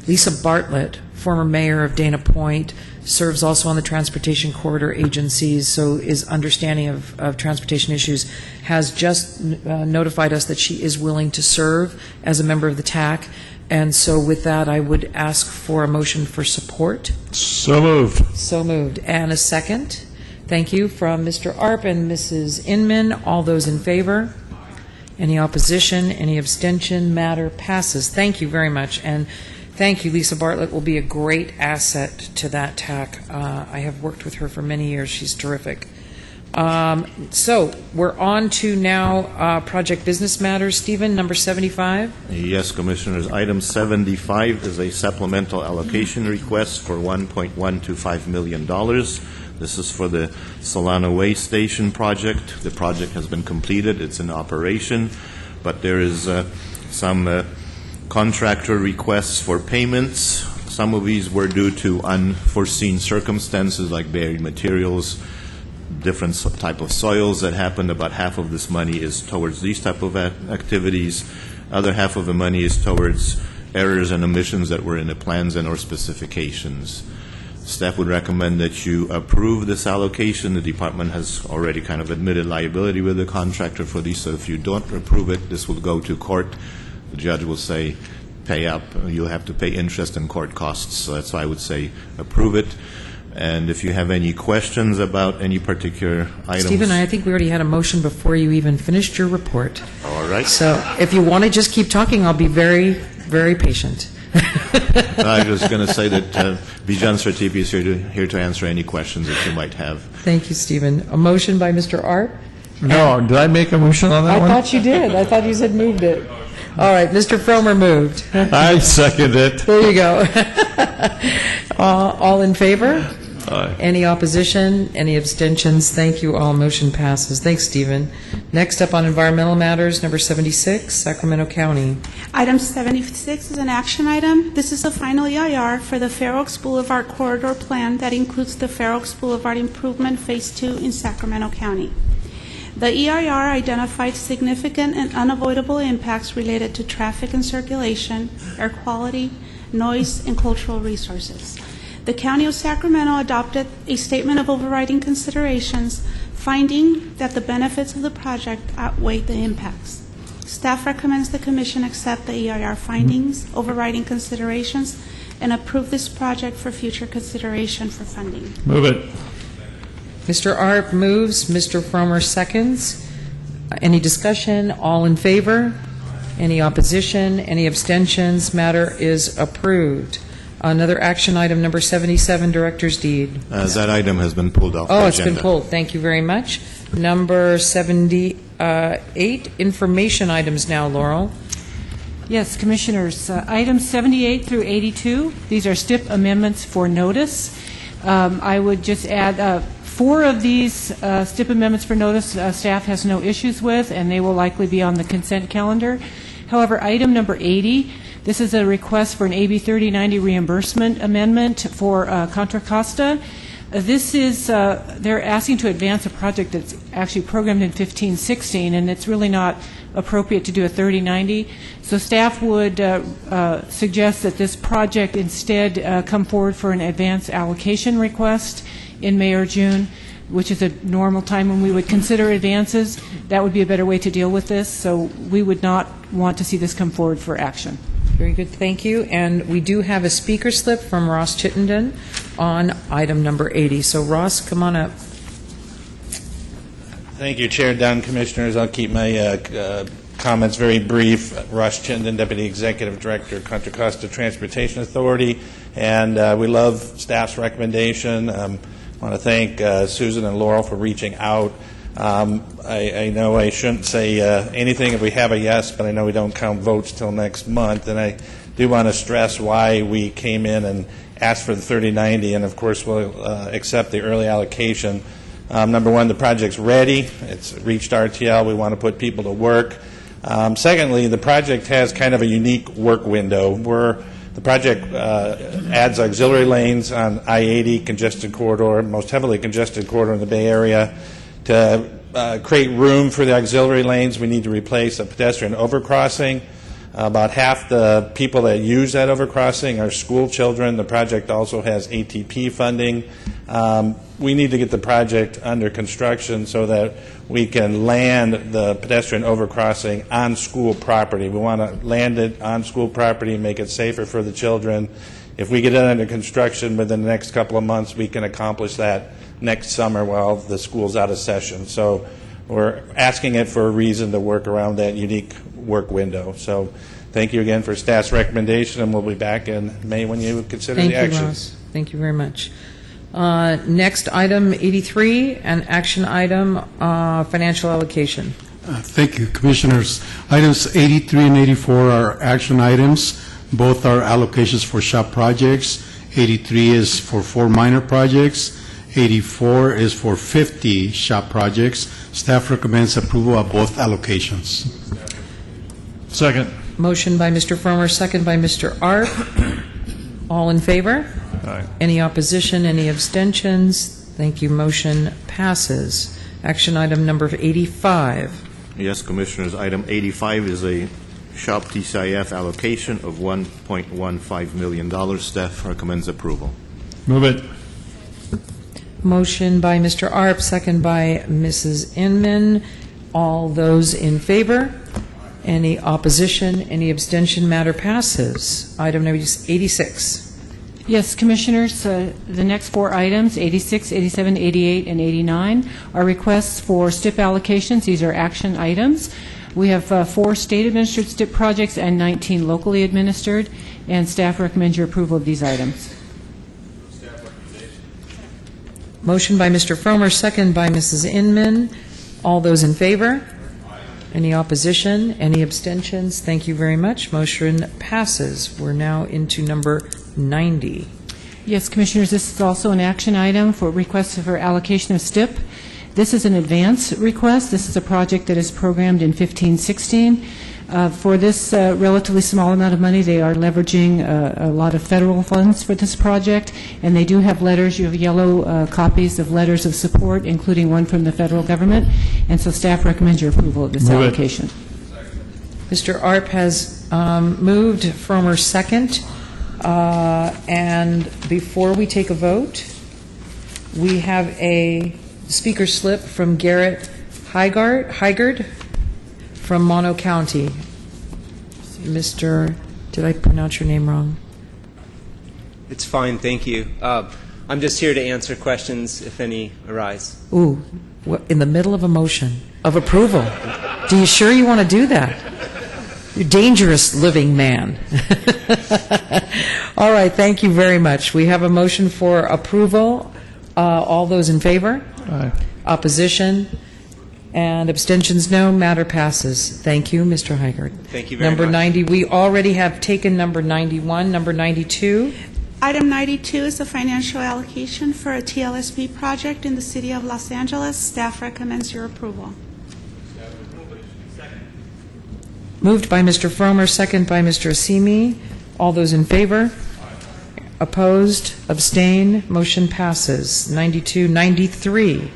Lisa Bartlett, former mayor of Dana Point, serves also on the Transportation Corridor Agencies, so is understanding of transportation issues, has just notified us that she is willing to serve as a member of the TAC. And so with that, I would ask for a motion for support. So moved. So moved. And a second. Thank you from Mr. Arp and Mrs. Inman. All those in favor? Any opposition? Any abstention? Matter passes. Thank you very much. And thank you. Lisa Bartlett will be a great asset to that TAC. I have worked with her for many years. She's terrific. So we're on to now project business matters. Stephen, number 75. Yes, Commissioners. Item 75 is a supplemental allocation request for $1.125 million. This is for the Solano Way Station project. The project has been completed. It's in operation, but there is some contractor requests for payments. Some of these were due to unforeseen circumstances like buried materials, different type of soils that happened. About half of this money is towards these type of activities. Other half of the money is towards errors and omissions that were in the plans and or specifications. Staff would recommend that you approve this allocation. The department has already kind of admitted liability with the contractor for these, so if you don't approve it, this will go to court. The judge will say, pay up. You'll have to pay interest and court costs, so that's why I would say approve it. And if you have any questions about any particular items. Stephen, I think we already had a motion before you even finished your report. All right. So if you want to just keep talking, I'll be very, very patient. I was going to say that Bijan Sartipi is here to answer any questions that you might have. Thank you, Stephen. A motion by Mr. Art? No, did I make a motion on that I one? thought you did. I thought you said moved it. All right, Mr. Fromer moved. I second it. There you go. All in favor? Aye. Any opposition? Any abstentions? Thank you all. Motion passes. Thanks, Stephen. Next up on environmental matters, number 76, Sacramento County. Item 76 is an action item. This is the final EIR for the Fair Oaks Boulevard Corridor Plan that includes the Fair Oaks Boulevard Improvement Phase 2 in Sacramento County. The EIR identified significant and unavoidable impacts related to traffic and circulation, air quality, noise, and cultural resources. The County of Sacramento adopted a statement of overriding considerations, finding that the benefits of the project outweigh the impacts. Staff recommends the Commission accept the EIR findings, overriding considerations, and approve this project for future consideration for funding. Move it. Mr. Arp moves, Mr. Fromer seconds. Any discussion? All in favor? Any opposition? Any abstentions? Matter is approved. Another action item, number 77, Director's Deed. That item has been pulled off the Oh, agenda. it's been pulled. Thank you very much. Number 78, information items now, Laurel. Yes, Commissioners, items 78 through 82, these are STIP amendments for notice. I would just add 4 of these STIP amendments for notice staff has no issues with, and they will likely be on the consent calendar. However, item number 80, this is a request for an AB 3090 reimbursement amendment for Contra Costa. This is, they're asking to advance a project that's actually programmed in 1516, and it's really not appropriate to do a 3090. So staff would suggest that this project instead come forward for an advance allocation request in May or June, which is a normal time when we would consider advances. That would be a better way to deal with this, so we would not want to see this come forward for action. Very good, thank you. And we do have a speaker slip from Ross Chittenden on item number 80. So Ross, come on up. Thank you, Chair Dunn, Commissioners. I'll keep my comments very brief. Ross Chinden, Deputy Executive Director, Contra Costa Transportation Authority, and we love staff's recommendation. I want to thank Susan and Laurel for reaching out. I know I shouldn't say anything if we have a yes, but I know we don't count votes till next month, and I do want to stress why we came in and asked for the 3090, and of course we'll accept the early allocation. Number one, the project's ready. It's reached RTL. We want to put people to work. Secondly, the project has kind of a unique work window where the project adds auxiliary lanes on I-80 congested corridor, most heavily congested corridor in the Bay Area. To create room for the auxiliary lanes, we need to replace a pedestrian overcrossing. About half the people that use that overcrossing are school children. The project also has ATP funding. We need to get the project under construction so that we can land the pedestrian overcrossing on school property. We want to land it on school property and make it safer for the children. If we get it under construction within the next couple of months, we can accomplish that next summer while the school's out of session. So we're asking it for a reason to work around that unique work window. So thank you again for staff's recommendation, and we'll be back in May when you consider the actions. Thank you, Ross. Thank you very much. Next, item 83, an action item, financial allocation. Thank you, Commissioners. Items 83 and 84 are action items. Both are allocations for SHOP projects. 83 is for 4 minor projects. 84 is for 50 SHOP projects. Staff recommends approval of both allocations. Second. Motion by Mr. Frommer, second by Mr. Arp. All in favor? Aye. Any opposition, any abstentions? Thank you. Motion passes. Action item number 85. Yes, Commissioners. Item 85 is a SHOP TCIF allocation of $1.15 million. Staff recommends approval. Move it. Motion by Mr. Arp, second by Mrs. Inman. All those in favor? Any opposition, any abstention? Matter passes. Item number 86. Yes, Commissioners, the next 4 items, 86, 87, 88, and 89, are requests for STIP allocations. These are action items. We have 4 state-administered STIP projects and 19 locally administered, and staff recommends your approval of these items. Motion by Mr. Frommer, second by Mrs. Inman. All those in favor? Any opposition? Any abstentions? Thank you very much. Motion passes. We're now into number 90. Yes, Commissioners, this is also an action item for requests for allocation of STIP. This is an advance request. This is a project that is programmed in 15-16. For this relatively small amount of money, they are leveraging a lot of federal funds for this project, and they do have letters. You have yellow copies of letters of support, including one from the federal government, and so staff recommends your approval of this allocation. Mr. Arp has moved, Frommer second, and before we take a vote, we have a speaker slip from Garrett Hygard from Mono County. Mr. Did I pronounce your name wrong? It's fine, thank you. I'm just here to answer questions if any arise. Ooh, in the middle of a motion of approval. Do you sure you want to do that? You're a dangerous living man. All right, thank you very much. We have a motion for approval. All those in favor? Aye. Opposition? And abstentions, no. Matter passes. Thank you, Mr. Hygard. Thank you very much. Number 90, we already have taken number 91. Number 92. Item 92 is a financial allocation for a TLSP project in the city of Los Angeles. Staff recommends your approval. Moved by Mr. Frommer, second by Mr. Asimi. All those in favor? Opposed? Abstain? Motion passes. 92. 93.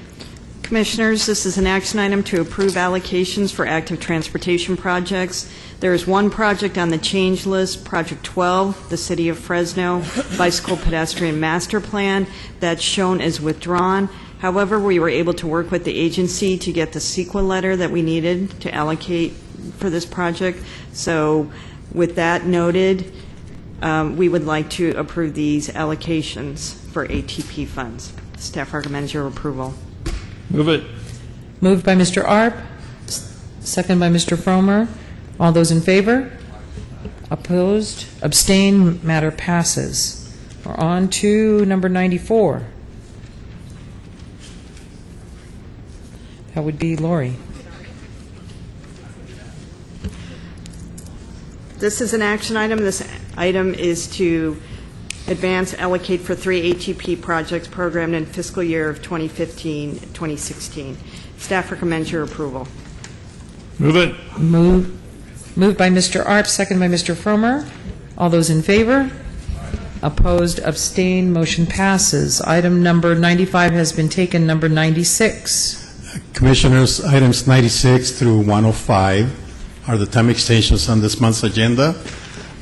Commissioners, this is an action item to approve allocations for active transportation projects. There is one project on the change list, Project 12, the City of Fresno Bicycle Pedestrian Master Plan, that's shown as withdrawn. However, we were able to work with the agency to get the CEQA letter that we needed to allocate for this project. So with that noted, we would like to approve these allocations for ATP funds. Staff recommends your approval. Move it. Moved by Mr. Arp, second by Mr. Fromer. All those in favor? Opposed? Abstained? Matter passes. We're on to number 94. That would be Lori. This is an action item. This item is to advance, allocate for 3 ATP projects programmed in fiscal year of 2015-2016. Staff recommends your approval. Move it. Moved by Mr. Arp, second by Mr. Fromer. All those in favor? Opposed? Abstained? Motion passes. Item number 95 has been taken. Number 96. Commissioners, items 96 through 105 are the time extensions on this month's agenda.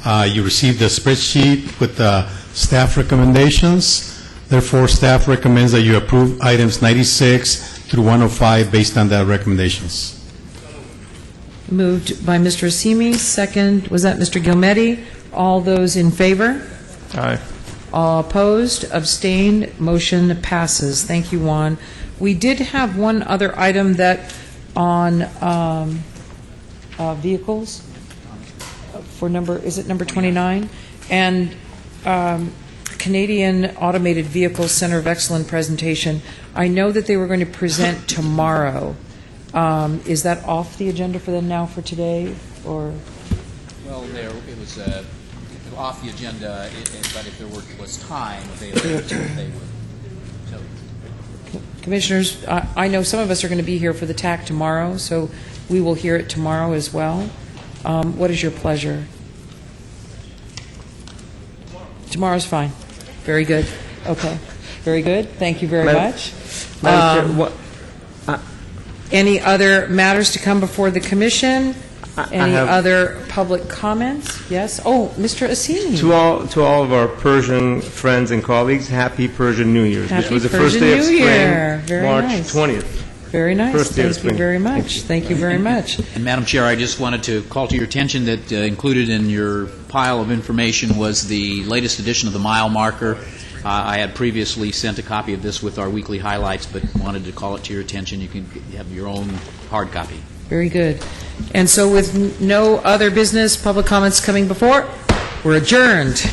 You received a spreadsheet with the staff recommendations. Therefore, staff recommends that you approve items 96 through 105 based on the recommendations. Moved by Mr. Asimi, second, was that Mr. Gilmetti? All those in favor? Aye. All opposed? Abstained? Motion passes. Thank you, Juan. We did have one other item that on vehicles for number, is it number 29? And Canadian Automated Vehicles Center of Excellence presentation. I know that they were going to present tomorrow. Is that off the agenda for them now for today, or? Well, it was off the agenda, but if there was time available, they would. So. Commissioners, I know some of us are going to be here for the TAC tomorrow, so we will hear it tomorrow as well. What is your pleasure? Tomorrow's fine. Very good. Okay. Very good. Thank you very much. Any other matters to come before the commission? Any other public comments? Yes? Oh, Mr. Asimi. To all of our Persian friends and colleagues, happy Persian New Year's, which was the first Persian day of New spring, Very March nice. 20th. Very nice. First day of Thank you spring. very much. Thank you very much. And Madam Chair, I just wanted to call to your attention that included in your pile of information was the latest edition of the mile marker. I had previously sent a copy of this with our weekly highlights, but wanted to call it to your attention. You can have your own hard copy. Very good. And so with no other business, public comments coming before, we're adjourned.